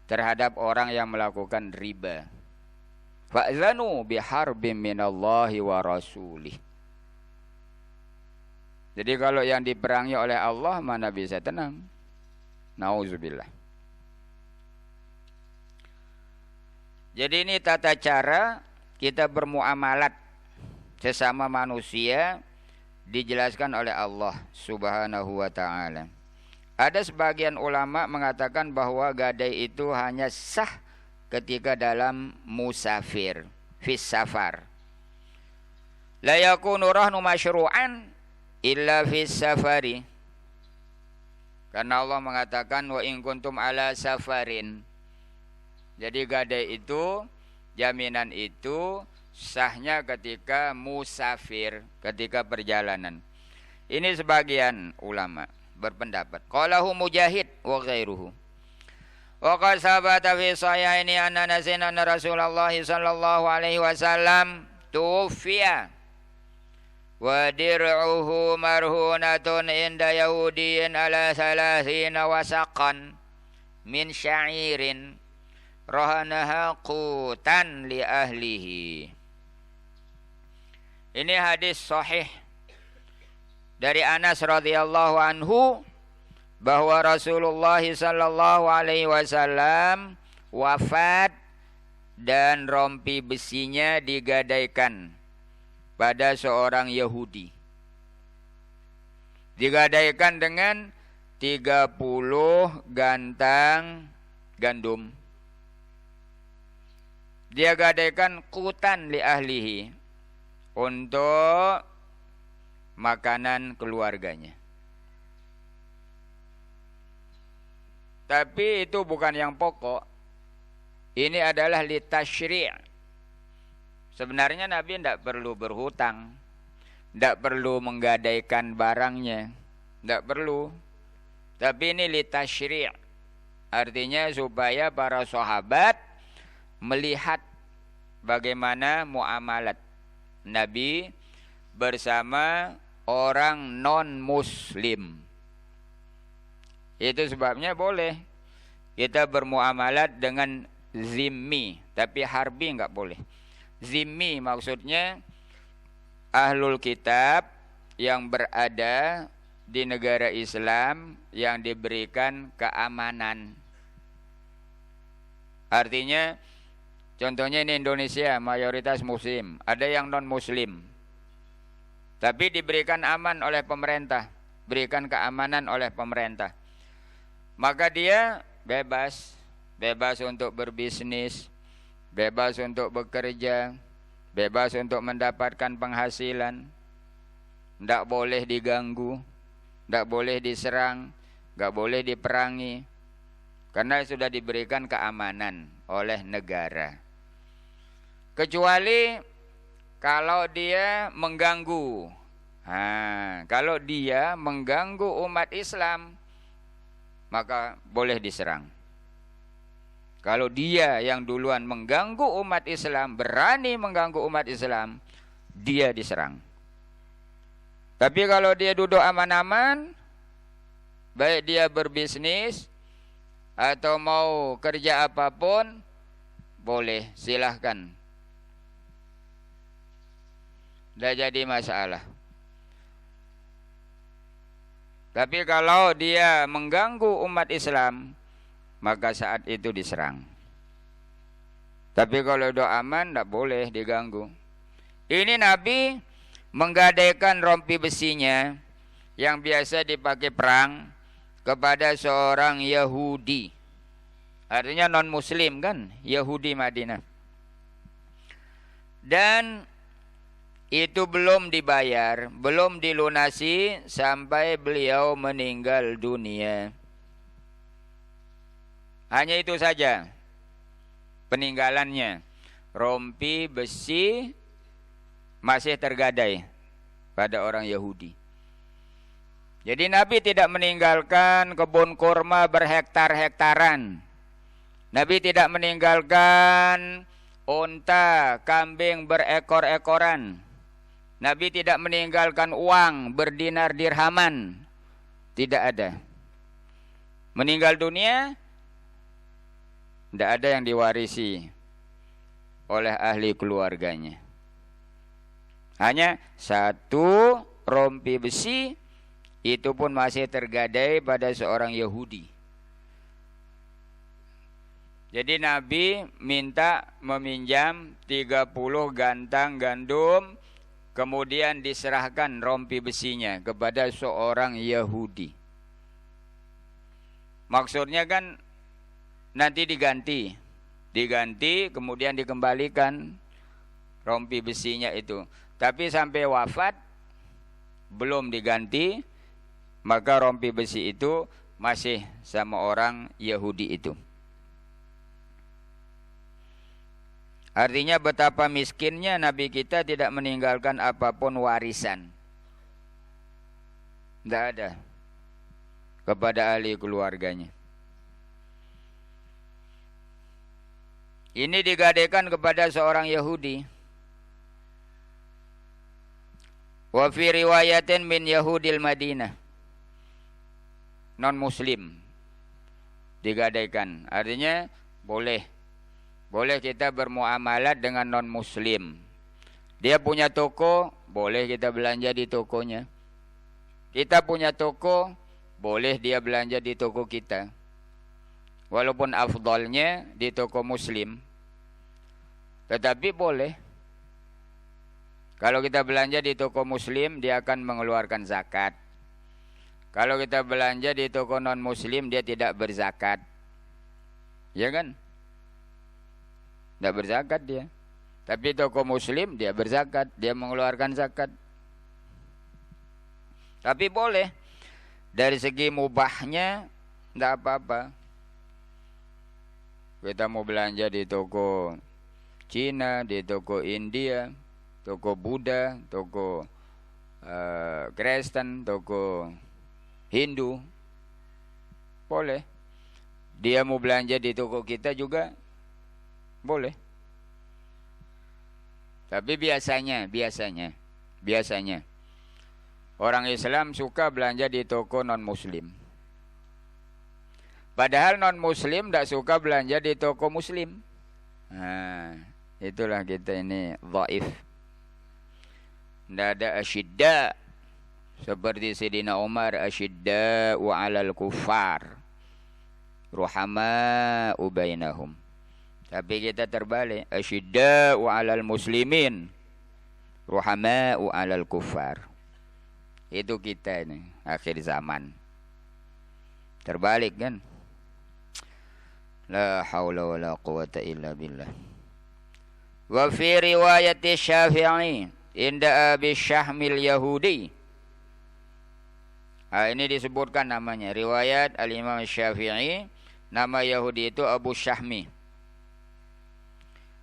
terhadap orang yang melakukan riba. Fa'zanu biharbim minallahi wa rasulih. Jadi kalau yang diperangi oleh Allah mana bisa tenang? Nauzubillah. Jadi ini tata cara kita bermuamalat sesama manusia dijelaskan oleh Allah Subhanahu wa ta'ala. Ada sebagian ulama mengatakan bahwa gadai itu hanya sah ketika dalam musafir, fis safar. La yakunu rahnu masyru'an illa fis safari. Karena Allah mengatakan wa in kuntum ala safarin. Jadi gadai itu, jaminan itu sahnya ketika musafir, ketika perjalanan. Ini sebagian ulama berpendapat. Qalahu Mujahid wa ghairuhu. Wa qad sabata fi sahihaini anna nasina Rasulullah sallallahu alaihi wasallam tuwfiya wa dir'uhu marhunatun inda yahudiyin ala 30 wasaqan min sya'irin rahanaha qutan li ahlihi. Ini hadis sahih dari Anas radhiyallahu anhu bahwa Rasulullah sallallahu alaihi wasallam wafat dan rompi besinya digadaikan pada seorang Yahudi. Digadaikan dengan 30 gantang gandum. Dia gadaikan qutan li ahlihi, untuk makanan keluarganya. Tapi itu bukan yang pokok. Ini adalah litashri'. Sebenarnya Nabi tidak perlu berhutang, tidak perlu menggadaikan barangnya, tidak perlu. Tapi ini litashri'. Artinya supaya para sahabat melihat bagaimana muamalat Nabi bersama orang non-muslim. Itu sebabnya boleh kita bermuamalat dengan zimmi, tapi harbi enggak boleh. Zimmi maksudnya ahlul kitab yang berada di negara Islam yang diberikan keamanan. Artinya contohnya ini Indonesia mayoritas muslim, ada yang non muslim. Tapi diberikan aman oleh pemerintah, berikan keamanan oleh pemerintah. Maka dia bebas untuk berbisnis, bebas untuk bekerja, bebas untuk mendapatkan penghasilan. Tidak boleh diganggu, tidak boleh diserang, tidak boleh diperangi. Karena sudah diberikan keamanan oleh negara. Kecuali kalau dia mengganggu. Kalau dia mengganggu umat Islam, maka boleh diserang. Kalau dia yang duluan mengganggu umat Islam, berani mengganggu umat Islam, dia diserang. Tapi kalau dia duduk aman-aman, baik dia berbisnis atau mau kerja apapun, boleh, silahkan. Tidak jadi masalah. Tapi kalau dia mengganggu umat Islam, maka saat itu diserang. Tapi kalau udah aman, tidak boleh diganggu. Ini Nabi menggadaikan rompi besinya yang biasa dipakai perang kepada seorang Yahudi. Artinya non-muslim kan, Yahudi Madinah. Dan itu belum dibayar, belum dilunasi sampai beliau meninggal dunia. Hanya itu saja peninggalannya. Rompi besi masih tergadai pada orang Yahudi. Jadi Nabi tidak meninggalkan kebun kurma berhektar-hektaran. Nabi tidak meninggalkan unta, kambing berekor-ekoran. Nabi tidak meninggalkan uang berdinar-dirhaman. Tidak ada. Meninggal dunia, tidak ada yang diwarisi oleh ahli keluarganya. Hanya satu rompi besi, itu pun masih tergadai pada seorang Yahudi. Jadi Nabi minta meminjam 30 gantang gandum, kemudian diserahkan rompi besinya kepada seorang Yahudi. Maksudnya kan nanti diganti kemudian dikembalikan rompi besinya itu. Tapi sampai wafat belum diganti, maka rompi besi itu masih sama orang Yahudi itu. Artinya betapa miskinnya Nabi kita tidak meninggalkan apapun warisan. Tidak ada kepada ahli keluarganya. Ini digadaikan kepada seorang Yahudi. Wa fi riwayatin min Yahudil Madinah. Non-muslim digadaikan. Artinya boleh kita bermuamalat dengan non-muslim. Dia punya toko, boleh kita belanja di tokonya. Kita punya toko, boleh dia belanja di toko kita. Walaupun afdalnya di toko muslim, tetapi boleh. Kalau kita belanja di toko muslim, dia akan mengeluarkan zakat. Kalau kita belanja di toko non-muslim, dia tidak berzakat. Ya kan? Tidak berzakat dia. Tapi toko muslim dia berzakat, dia mengeluarkan zakat. Tapi boleh. Dari segi mubahnya tidak apa-apa. Kita mau belanja di toko Cina, di toko India, toko Buddha, toko Kristen, toko Hindu, boleh. Dia mau belanja di toko kita juga boleh. Tapi biasanya orang Islam suka belanja di toko non-muslim. Padahal non-muslim tidak suka belanja di toko muslim. Nah, itulah kita ini dhaif. Tidak ada asyidda seperti Sayyidina Umar, asyidda wa 'alal kuffar ruhama'u bainahum. Tapi kita terbalik, asyidda wa 'alal muslimin ruhama'u 'alal kuffar. Itu kita ini akhir zaman. Terbalik kan? La haula wala quwata illa billah. Wa fi riwayat Syafi'i inda Abi Syahmil Yahudi. Ini disebutkan namanya, riwayat Al-Imam Syafi'i, nama Yahudi itu Abu Syahmi.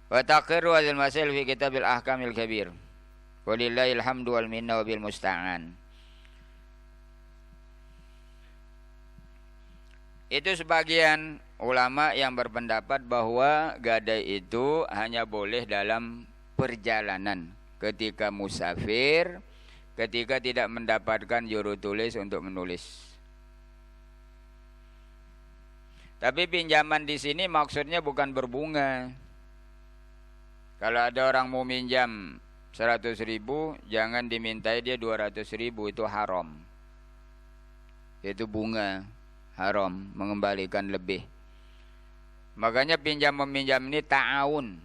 Wa taqirru hadhil masail fi kitabil ahkamil kabir. Walillahil hamdu wal minna wa bil musta'an. Itu sebagian ulama yang berpendapat bahwa gadai itu hanya boleh dalam perjalanan, ketika musafir, ketika tidak mendapatkan juru tulis untuk menulis. Tapi pinjaman di sini maksudnya bukan berbunga. Kalau ada orang mau minjam 100.000, jangan dimintai dia 200.000, itu haram. Itu bunga, haram, mengembalikan lebih. Makanya pinjam meminjam ini ta'awun.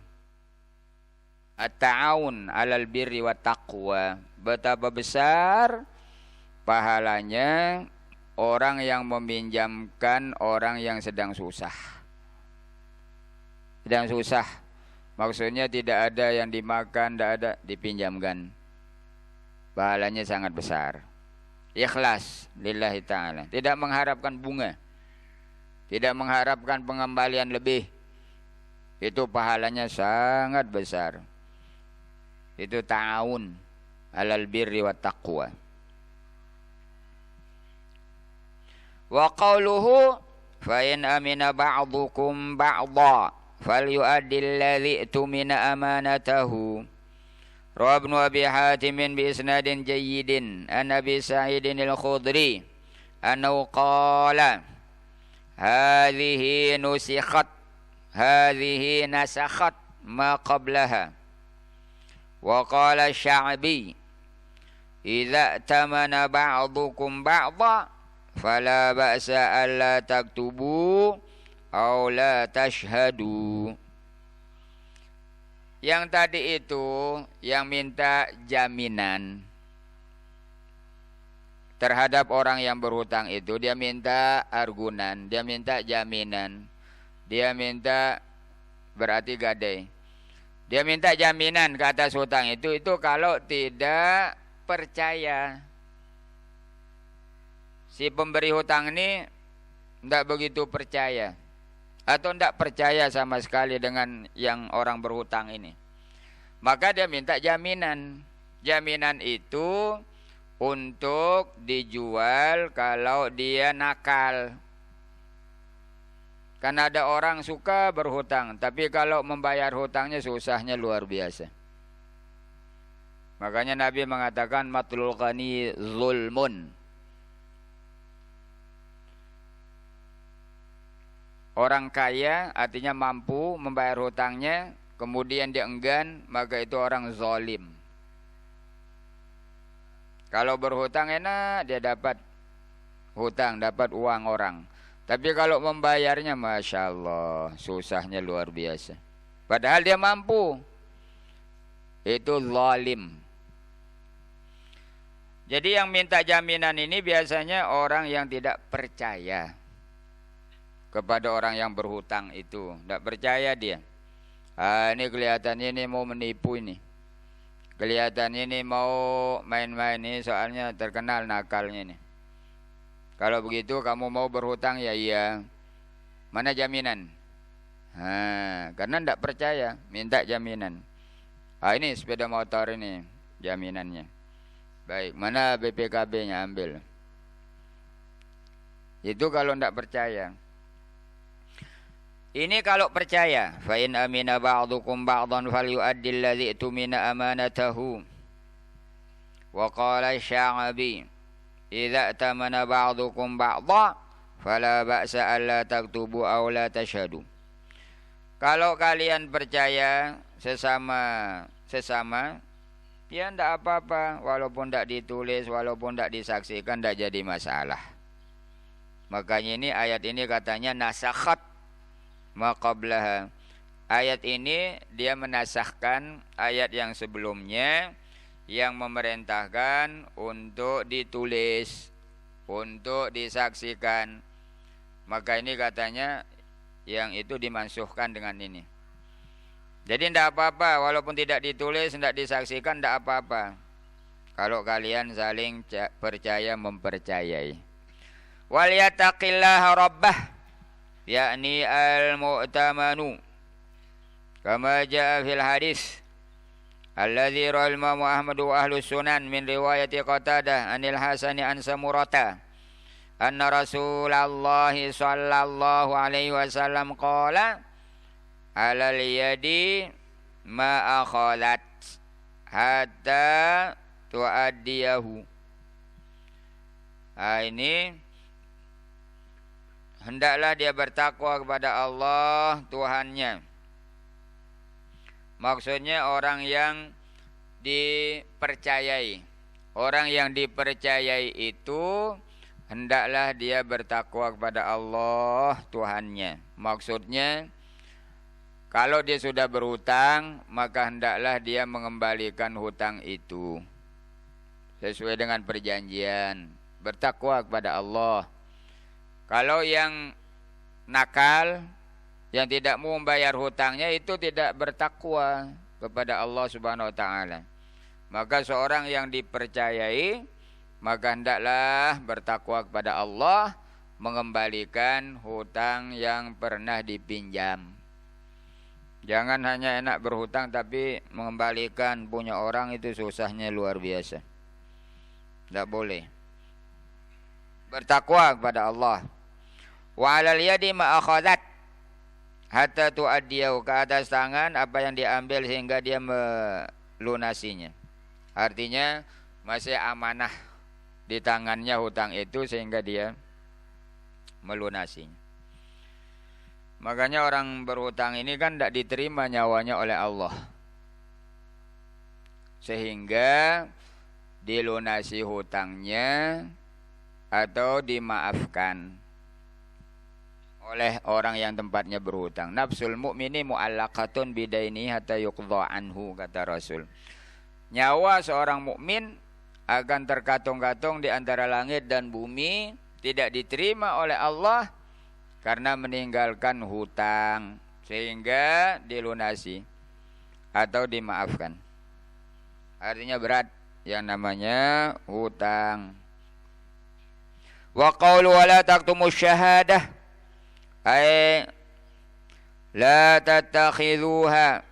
At-ta'awun 'alal birri wat taqwa. Betapa besar pahalanya orang yang meminjamkan orang yang sedang susah. Sedang susah. Maksudnya tidak ada yang dimakan, tidak ada, dipinjamkan. Pahalanya sangat besar. Ikhlas lillahi ta'ala. Tidak mengharapkan bunga. Tidak mengharapkan pengembalian lebih. Itu pahalanya sangat besar. Itu ta'awun 'alal birri wat taqwa. Wa qawluhu fa in amina ba'dukum ba'dha falyu'addil ladzi tumina amanatahu. Rawa Ibnu Abi Hatim bi isnadin jayyidin an Abi Sa'idin al-Khudri annahu qala hadhihi nusikhat hadhihi nasakhat ma qablaha. Wa qala Sya'bi idza tamana ba'dukum ba'dha fala ba'sa alla taktubu aw la tashhadu. Yang tadi itu yang minta jaminan terhadap orang yang berhutang itu, dia minta argunan, dia minta jaminan, dia minta berarti gadai. Dia minta jaminan ke atas hutang itu kalau tidak percaya. Si pemberi hutang ini tidak begitu percaya atau tidak percaya sama sekali dengan yang orang berhutang ini. Maka dia minta jaminan. Jaminan itu untuk dijual kalau dia nakal. Karena ada orang suka berhutang, tapi kalau membayar hutangnya susahnya luar biasa. Makanya Nabi mengatakan matlul ghani zulmun. Orang kaya artinya mampu membayar hutangnya, kemudian dia enggan, maka itu orang zalim. Kalau berhutang enak, dia dapat hutang, dapat uang orang. Tapi kalau membayarnya, Masya Allah, susahnya luar biasa. Padahal dia mampu. Itu zalim. Jadi yang minta jaminan ini biasanya orang yang tidak percaya kepada orang yang berhutang itu. Tidak percaya dia. Ini kelihatannya ini mau menipu ini. Kelihatannya ini mau main-main ini, soalnya terkenal nakalnya ini. Kalau begitu kamu mau berhutang, ya iya. Mana jaminan? Karena tidak percaya, minta jaminan. Ini sepeda motor ini jaminannya. Baik, mana BPKB-nya, ambil. Itu kalau tidak percaya. Ini kalau percaya. Fa in amina ba'dukum ba'dhan falyu'addil ladzi tumina amanatahu. Wa qala Sya'bi idza tamana ba'dukum ba'dha fala ba'sa alla taktubu aw la tashhadu. Kalau kalian percaya sesama ya ndak apa-apa, walaupun ndak ditulis, walaupun ndak disaksikan, ndak jadi masalah. Makanya ini ayat ini katanya nasakhat ma qablaha. Ayat ini dia menasahkan ayat yang sebelumnya yang memerintahkan untuk ditulis, untuk disaksikan. Maka ini katanya yang itu dimansuhkan dengan ini. Jadi tidak apa-apa, walaupun tidak ditulis, tidak disaksikan, tidak apa-apa. Kalau kalian saling percaya mempercayai. Wal yattaqillaha rabbah, yakni al-mu'tamanu. Kama jaa fil hadis alladzi rawal Imam Ahmad wa ahlus sunan min riwayati Qatadah anil Hasani an Samurata anna Rasulullah sallallahu alaihi wasallam qala alal yadi ma akhalat hatta tuaddiyahu. Ini hendaklah dia bertakwa kepada Allah Tuhannya. Maksudnya orang yang dipercayai. Orang yang dipercayai itu hendaklah dia bertakwa kepada Allah Tuhannya. Maksudnya kalau dia sudah berhutang, maka hendaklah dia mengembalikan hutang itu sesuai dengan perjanjian, bertakwa kepada Allah. Kalau yang nakal, yang tidak mau membayar hutangnya, itu tidak bertakwa kepada Allah Subhanahu wa taala. Maka seorang yang dipercayai, maka hendaklah bertakwa kepada Allah, mengembalikan hutang yang pernah dipinjam. Jangan hanya enak berhutang tapi mengembalikan punya orang itu susahnya luar biasa. Tidak boleh. Bertakwa kepada Allah. Wa 'alal yadi ma akhadhat hatta tu'addiyahu, ke atas tangan apa yang diambil sehingga dia melunasinya. Artinya masih amanah di tangannya hutang itu sehingga dia melunasinya. Makanya orang berhutang ini kan tidak diterima nyawanya oleh Allah, sehingga dilunasi hutangnya atau dimaafkan oleh orang yang tempatnya berhutang. Nafsul mu'mini mu'allaqatun bidaini hatta yuqdha anhu, kata Rasul. Nyawa seorang mukmin akan terkatung-katung di antara langit dan bumi, tidak diterima oleh Allah karena meninggalkan hutang sehingga dilunasi atau dimaafkan. Artinya berat yang namanya hutang. Wa qawlu wa la taktumus syahadah, ay la tattakhidhuha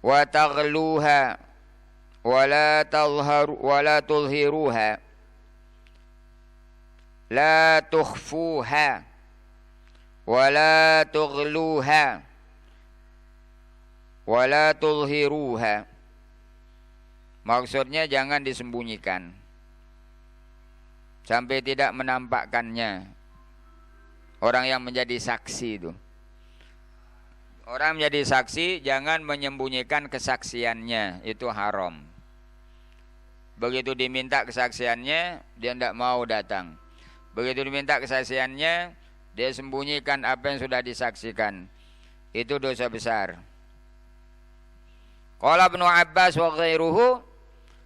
wa taghluha wa la tadhharu wa la tudhiruha la tukhfuha wa la tughluha wa la tudhiruha. Maksudnya jangan disembunyikan sampai tidak menampakkannya. Orang yang menjadi saksi itu, orang menjadi saksi jangan menyembunyikan kesaksiannya, itu haram. Begitu diminta kesaksiannya dia tidak mau datang. Begitu diminta kesaksiannya dia sembunyikan apa yang sudah disaksikan, itu dosa besar. Qala Ibnu Abbas wa ghairuhu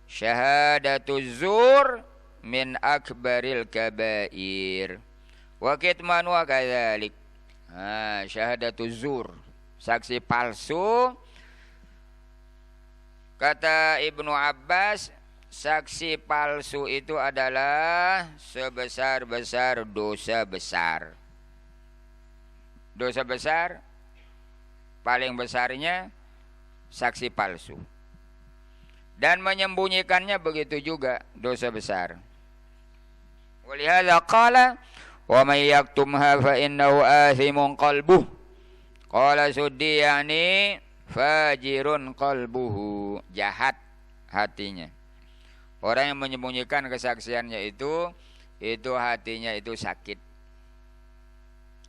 syahadatuz zur min akbaril kabair wa kitmanu kadzalik. Syahadatuz zur, saksi palsu, kata Ibnu Abbas, saksi palsu itu adalah sebesar-besar dosa besar. Dosa besar paling besarnya saksi palsu. Dan menyembunyikannya begitu juga dosa besar. Walihadza qala wa may yaktumha fa innahu athimun qalbuh. Qala Suddi yani fajirun qalbuhu, jahat hatinya. Orang yang menyembunyikan kesaksiannya itu hatinya itu sakit.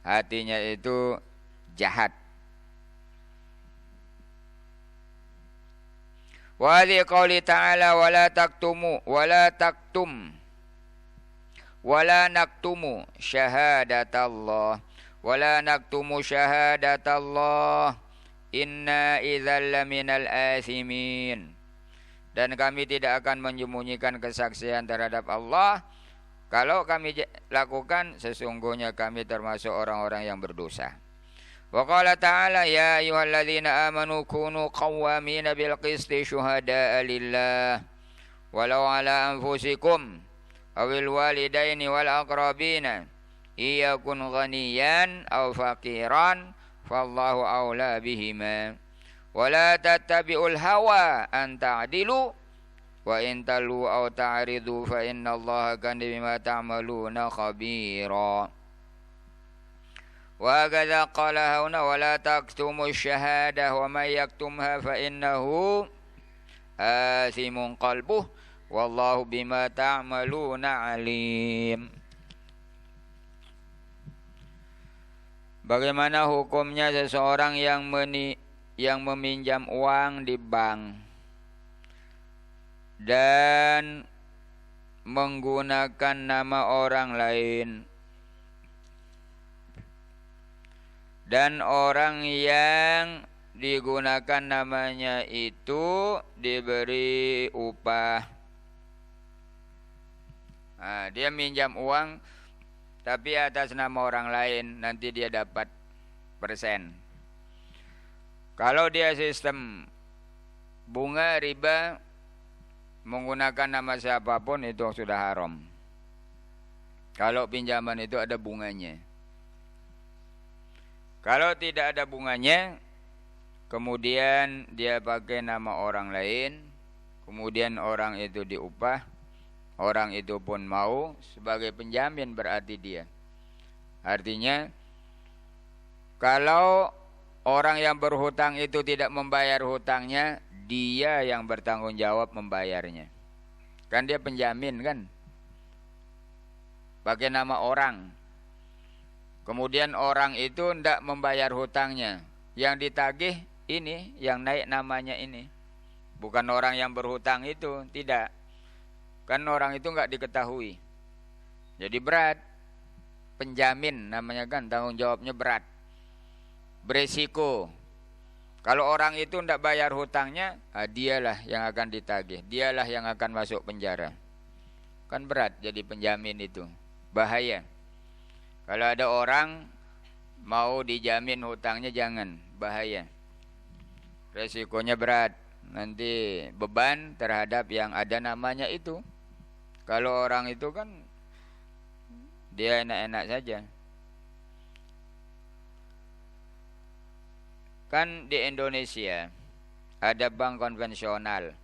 Hatinya itu jahat. Wa li qouli ta'ala wa la taktumu wa la taktum wa la naktumu syahadatallah wa la naktumu syahadatallah inna idzal laminal athimin. Dan kami tidak akan menyembunyikan kesaksian terhadap Allah. Kalau kami lakukan, sesungguhnya kami termasuk orang-orang yang berdosa. Wa qala ta'ala ya ayyuhalladzina amanu kunu qawwamina bil qisti syuhada'a lillah walau ala anfusikum awil walidaini wal aqrabina iyakun ghaniyan aw faqiran fallahu aula bihima wala tattabi'ul hawa an ta'dilu wa in talu aw ta'ridu fa innallaha kana bima ta'maluna khabira. Wa kadza qala hauna wa la taktumu syahadah wa may yaktumha fa innahu athimun qalbuh Wallahu bima ta'maluna alim. Bagaimana hukumnya seseorang yang meminjam uang di bank dan menggunakan nama orang lain, dan orang yang digunakan namanya itu diberi upah. Nah, dia minjam uang tapi atas nama orang lain, nanti dia dapat persen. Kalau dia sistem bunga riba menggunakan nama siapapun itu sudah haram. Kalau pinjaman itu ada bunganya. Kalau tidak ada bunganya, kemudian dia pakai nama orang lain, kemudian orang itu diupah, orang itu pun mau sebagai penjamin berarti dia. Artinya kalau orang yang berhutang itu tidak membayar hutangnya, dia yang bertanggung jawab membayarnya. Kan dia penjamin kan? Pakai nama orang. Kemudian orang itu tidak membayar hutangnya. Yang ditagih ini, yang naik namanya ini. Bukan orang yang berhutang itu, tidak. Kan orang itu enggak diketahui. Jadi berat. Penjamin namanya kan, tanggung jawabnya berat. Beresiko. Kalau orang itu tidak bayar hutangnya, dialah yang akan ditagih. Dialah yang akan masuk penjara. Kan berat jadi penjamin itu. Bahaya. Kalau ada orang mau dijamin hutangnya, jangan. Bahaya. Resikonya berat. Nanti beban terhadap yang ada namanya itu. Kalau orang itu kan dia enak-enak saja. Kan di Indonesia ada bank konvensional.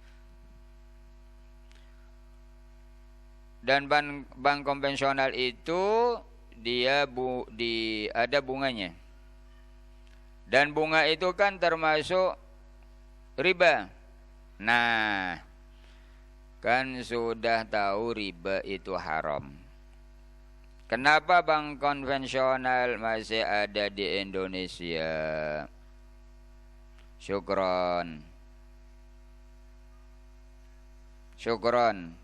Dan bank konvensional itu dia ada bunganya. Dan bunga itu kan termasuk riba. Nah, kan sudah tahu riba itu haram. Kenapa bank konvensional masih ada di Indonesia? Syukron. Syukron.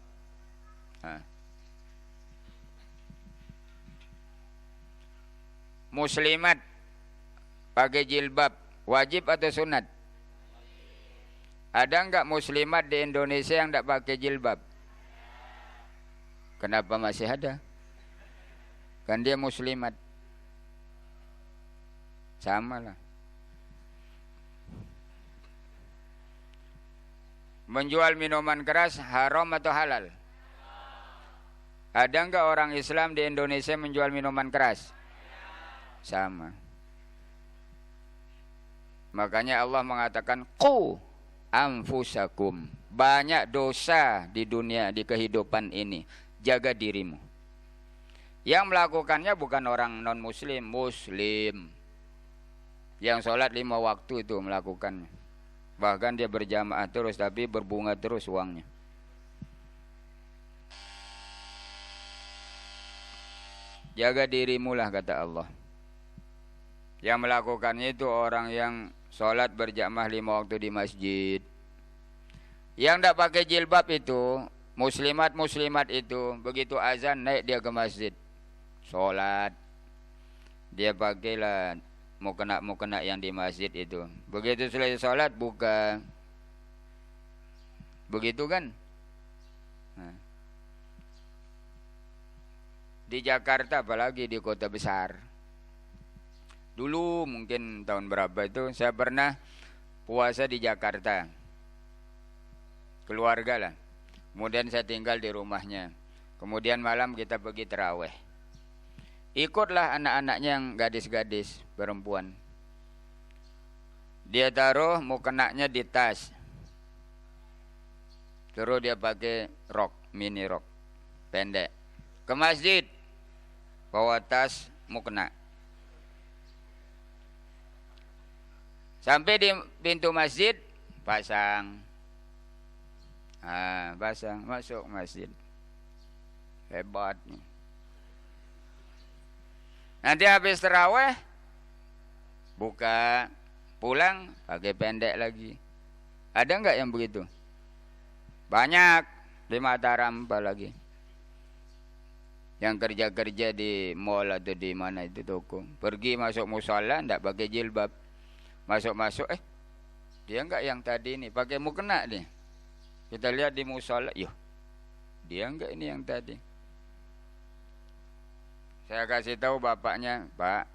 Muslimat pakai jilbab wajib atau sunat? Ada enggak muslimat di Indonesia yang enggak pakai jilbab? Kenapa masih ada? Kan dia muslimat. Sama lah. Menjual minuman keras haram atau halal? Ada enggak orang Islam di Indonesia menjual minuman keras? Sama. Makanya Allah mengatakan qu anfusakum. Banyak dosa di dunia, di kehidupan ini. Jaga dirimu. Yang melakukannya bukan orang non muslim, muslim. Yang sholat 5 waktu itu melakukannya. Bahkan dia berjamaah terus, tapi berbunga terus uangnya. Jaga dirimu lah kata Allah. Yang melakukannya itu orang yang sholat berjamaah 5 waktu di masjid. Yang tidak pakai jilbab itu, muslimat itu, begitu azan naik dia ke masjid. Sholat. Dia pakailah mukena yang di masjid itu. Begitu selesai sholat buka. Begitu kan? Nah. Di Jakarta apalagi di kota besar. Dulu mungkin tahun berapa itu saya pernah puasa di Jakarta. Keluarga lah. Kemudian saya tinggal di rumahnya. Kemudian malam kita pergi tarawih. Ikutlah anak-anaknya yang gadis-gadis perempuan. Dia taruh mukenanya di tas. Terus dia pakai rok, mini rok pendek. Ke masjid bawa tas mukena. Sampai di pintu masjid pasang. Basah, masuk masjid. Hebat nih. Nanti habis tarawih buka, pulang pakai pendek lagi. Ada enggak yang begitu? Banyak di Mataram apalagi. Yang kerja-kerja di mall atau di mana itu toko, pergi masuk musola enggak pakai jilbab. Masuk-masuk dia enggak yang tadi ini pakai mukena nih. Kita lihat di musola, dia enggak ini yang tadi. Saya kasih tahu bapaknya, Pak,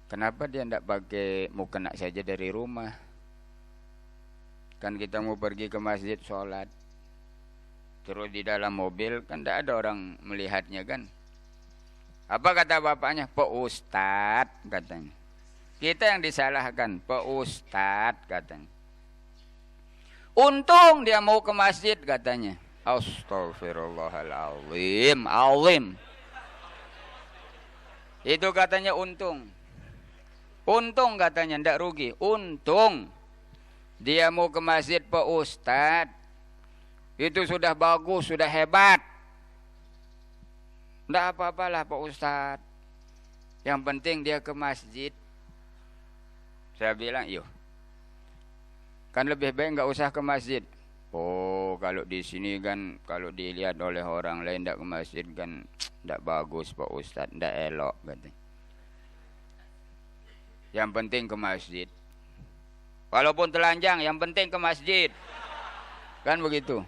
kenapa dia enggak pakai mukena saja dari rumah? Kan kita mau pergi ke masjid sholat. Terus di dalam mobil kan tidak ada orang melihatnya kan. Apa kata bapaknya? Pak Ustadz katanya. Kita yang disalahkan, Pak Ustadz katanya. Untung dia mau ke masjid katanya. Astagfirullahaladzim. Alim. Itu katanya untung. Untung katanya, tidak rugi. Untung dia mau ke masjid Pak Ustadz. Itu sudah bagus, sudah hebat. Tidak apa-apalah Pak Ustadz. Yang penting dia ke masjid. Saya bilang, kan lebih baik nggak usah ke masjid. Oh, kalau di sini kan, kalau dilihat oleh orang lain tidak ke masjid kan tidak bagus Pak Ustadz, tidak elok katanya. Yang penting ke masjid. Walaupun telanjang, yang penting ke masjid. Kan begitu.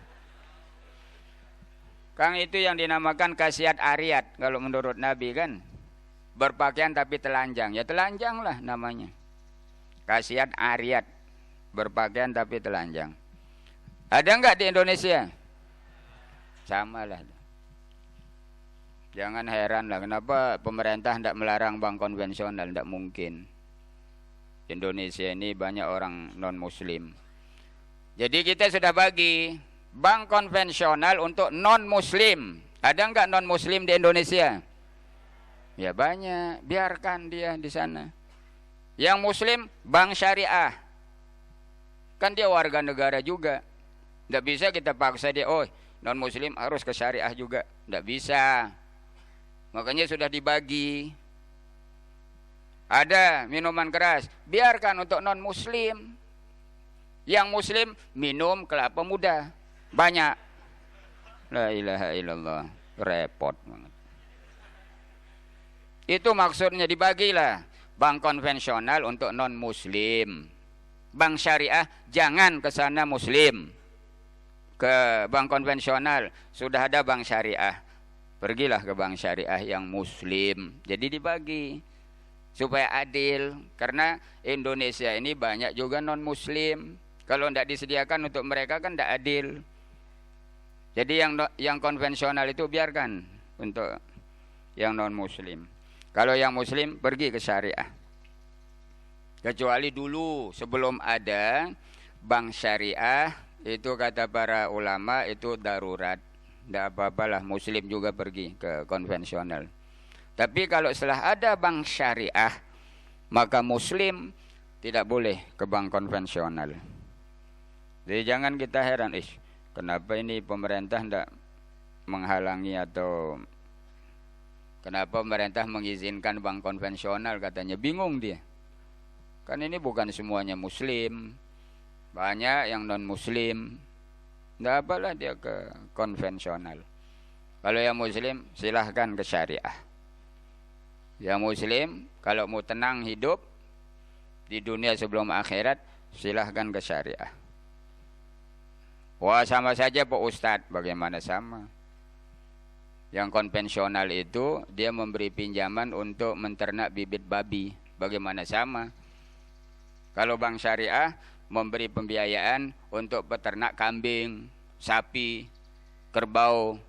Kang itu yang dinamakan khasiat ariat kalau menurut Nabi kan. Berpakaian tapi telanjang. Ya telanjang lah namanya. Khasiat ariat. Berpakaian tapi telanjang. Ada enggak di Indonesia? Sama lah. Jangan heran lah kenapa pemerintah tidak melarang bank konvensional. Tidak mungkin. Indonesia ini banyak orang non-muslim. Jadi kita sudah bagi bank konvensional untuk non-muslim. Ada enggak non-muslim di Indonesia? Ya banyak, biarkan dia di sana. Yang muslim bank syariah. Kan dia warga negara juga. Tidak bisa kita paksa dia, non-muslim harus ke syariah juga. Tidak bisa. Makanya sudah dibagi. Ada minuman keras, biarkan untuk non-muslim. Yang muslim minum kelapa muda. Banyak. La ilaha illallah. Repot banget. Itu maksudnya dibagilah. Bank konvensional untuk non-muslim. Bank syariah jangan ke sana muslim. Ke bank konvensional sudah ada bank syariah. Pergilah ke bank syariah yang muslim. Jadi dibagi. Supaya adil. Karena Indonesia ini banyak juga non-muslim. Kalau tidak disediakan untuk mereka kan tidak adil. Jadi yang konvensional itu biarkan untuk yang non-muslim. Kalau yang muslim pergi ke syariah. Kecuali dulu sebelum ada bank syariah, itu kata para ulama itu darurat. Tidak apa-apalah muslim juga pergi ke konvensional. Tapi kalau setelah ada bank syariah, maka muslim tidak boleh ke bank konvensional. Jadi jangan kita heran, kenapa ini pemerintah tidak menghalangi atau kenapa pemerintah mengizinkan bank konvensional, katanya bingung dia. Kan ini bukan semuanya muslim, banyak yang non muslim. Tidak apalah dia ke konvensional. Kalau yang muslim silahkan ke syariah. Yang muslim kalau mau tenang hidup di dunia sebelum akhirat, silahkan ke syariah. Wah sama saja Pak Ustadz, bagaimana sama? Yang konvensional itu dia memberi pinjaman untuk menternak bibit babi, bagaimana sama? Kalau bank syariah memberi pembiayaan untuk peternak kambing, sapi, kerbau,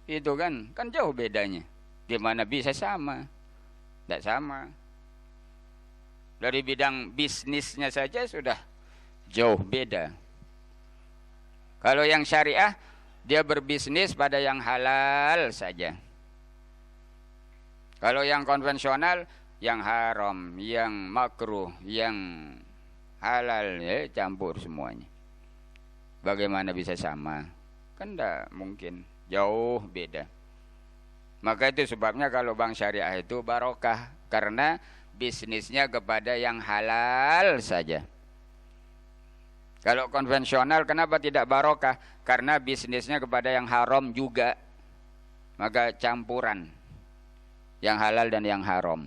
itu kan jauh bedanya. Gimana bisa sama? Tidak sama. Dari bidang bisnisnya saja sudah jauh beda. Kalau yang syariah, dia berbisnis pada yang halal saja. Kalau yang konvensional, yang haram, yang makruh, yang halal, campur semuanya. bagaimana bisa sama? Kan tidak mungkin, jauh beda. Maka itu sebabnya kalau bank syariah itu barokah, karena bisnisnya kepada yang halal saja. Kalau konvensional kenapa tidak barokah? Karena bisnisnya kepada yang haram juga. Maka campuran yang halal dan yang haram.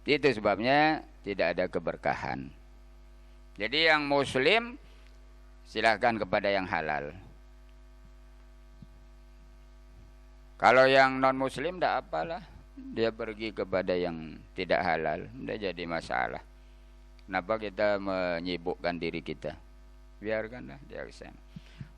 Itu sebabnya tidak ada keberkahan. Jadi yang muslim silahkan kepada yang halal. Kalau yang non muslim tidak apalah, dia pergi kepada yang tidak halal, tidak jadi masalah. Kenapa kita menyibukkan diri kita? Biarkanlah dia ke sana.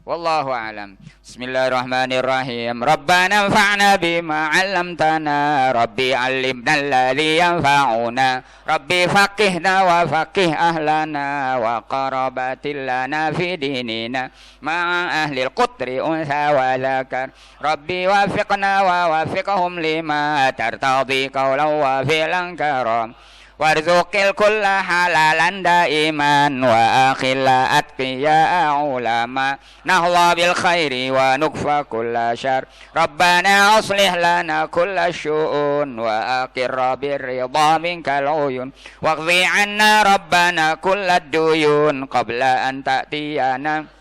Wallahu a'lam. Bismillahirrahmanirrahim. Rabbana anfa'na bima 'allamtana. Rabbi 'allimna alladhi yanfa'una. Rabbi faqihna wa faqih ahlana wa qarabatil lana fi dinina ma'a ahli al-qutri untha wa zakar. Rabbi wafiqna wa wafiqhum lima tartadi qawlan wa fi'lan karam. Warzuqil kulla halalan daiman wa akhilla atqiya ulama nahla bil khairi wa nukfa kulla syar. Rabbana aslih lana kulla syu'un wa aqirra bir ridha minkal uyun waqdi anna rabbana kulla duyun qabla an ta'tiyana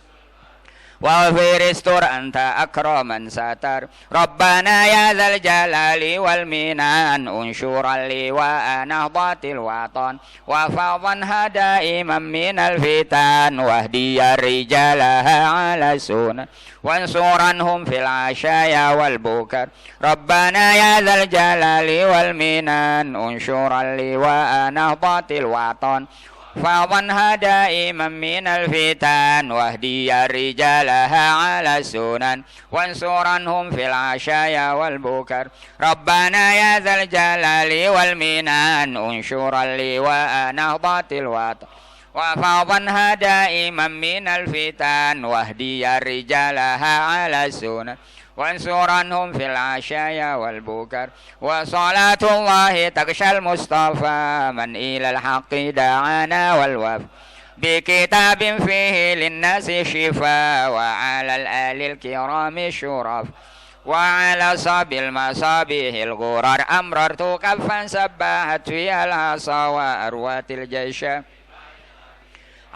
واغفر استر أنت أكرما ساتر. ربنا يا ذا الجلال والمنان انشر اللواء نهضة الوطن وفاضا دائما من الفتن واهدي رجالها على السنن وانصرنهم في العشايا والبكر. ربنا يا ذا الجلال والمنان انشر اللواء نهضة الوطن فاضنها دائما من الفتن واهدي رجالها على السنن وانصرنهم في العشايا والبكر. ربنا يا ذا الجلال والمنان انشر اللواء نهضة الوطن وفاضنها دائما من الفتن واهدي رجالها على السنن وانصرنهم في العشايا والبكر. وصلاة الله تغشى المصطفى من إلى الحق دعانا والوف بكتاب فيه للناس شفاء وعلى الآل الكرام الشرف وعلى صاب المصابيح الغرر أمررت كفا سبحت فيها العصا وأروات الجيش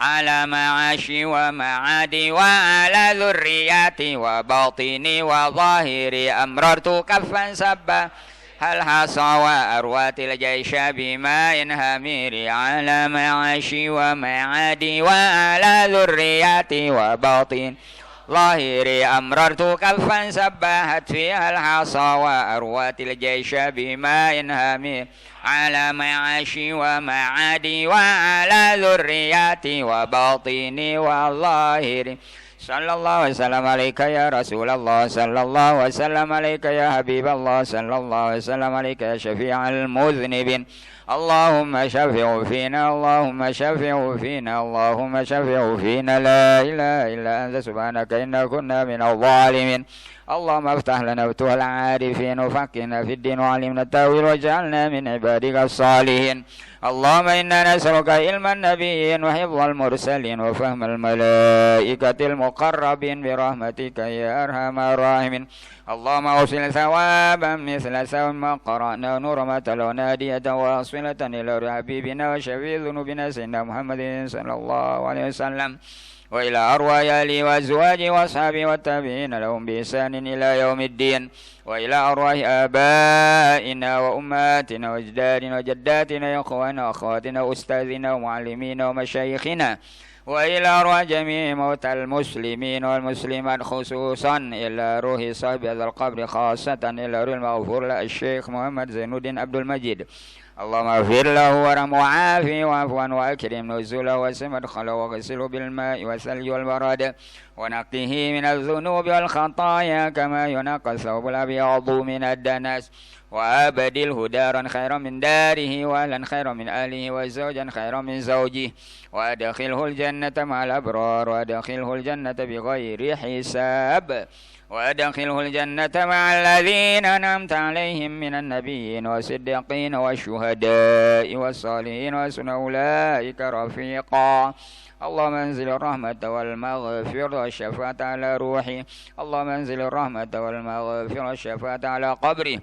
على معاشي ومعادي وعلى ذرياتي وباطني وظاهري أمررت كفا سبا هل حصى وأروات الجيش بماء همير على معاشي ومعادي وعلى ذرياتي وباطن ظاهري أمررت كفا سبحت فيها الحصى وأروات الجيش بماء همير على معاشي ومعادي وعلى ذرياتي وباطني وظاهري. صلى الله وسلم عليك يا رسول الله صلى الله وسلم عليك يا حبيب الله صلى الله وسلم عليك يا شفيع المذنبين. اللهم شفع فينا اللهم شفع فينا اللهم شفع فينا لا إله إلا أنت سبحانك إنا كنا من الظالمين. اللهم افتح لنا فتوح العارفين وفقنا في الدين وعلمنا التأويل واجعلنا من عبادك الصالحين. اللهم إنا نسألك علم النبيين وحفظ المرسلين وفهم الملائكة المقربين برحمتك يا أرحم الراحمين. اللهم أوصل ثوابا مثل ثواب ما قرأنا ونور ما تلونا هدية واصلة إلى حبيبنا وشفيع ذنوبنا سيدنا محمد صلى الله عليه وسلم وإلى أرواح آله وأزواجه وأصحابه والتابعين لهم بإحسان إلى يوم الدين وإلى أرواح آبائنا وأمهاتنا وأجدادنا وجداتنا وإخواننا وأخواتنا وأستاذنا ومعلمينا ومشايخنا وإلى أرواح جميع موتى المسلمين والمسلمات خصوصا إلى روح صاحب هذا القبر خاصة إلى روح المغفور له الشيخ محمد زين الدين عبد المجيد. اللهم اغفر له وارحمه وعافه واعف عنه واكرم نزوله واسع مدخله واغسله بالماء والثلج والبرد ونقه من الذنوب والخطايا كما ينقى الثوب الابيض من الدنس وابدله دارا خيرا من داره واهلا خيرا من اهله وزوجا خيرا من زوجه وادخله الجنة مع الابرار وادخله الجنة بغير حساب وأدخله الجنة مع الذين أنعمت عليهم من النبيين والصديقين والشهداء والصالحين وحسن أولئك رفيقا. اللهم انزل الرحمة والمغفرة والشفاعة على روحي اللهم انزل الرحمة والمغفرة والشفاعة على قبري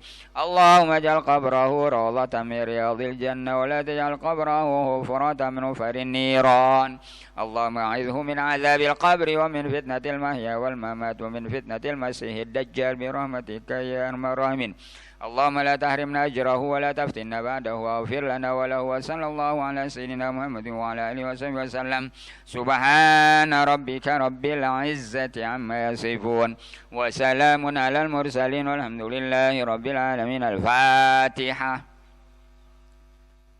اللهم اجعل قبره روضة من رياض الجنة ولا تجعل قبره حفرة من حفر النيران اللهم أعذه من عذاب القبر ومن فتنة المحيا والممات ومن فتنة المسيح الدجال برحمتك يا أرحم الراحمين اللهم لا تحرمنا أجره ولا تفتنا بعده واغفر لنا وله وصلى الله على سيدنا محمد وعلى آله وصحبه وسلم سبحان ربك رب العزة عما يصفون وسلام على المرسلين والحمد لله رب العالمين. الفاتحة.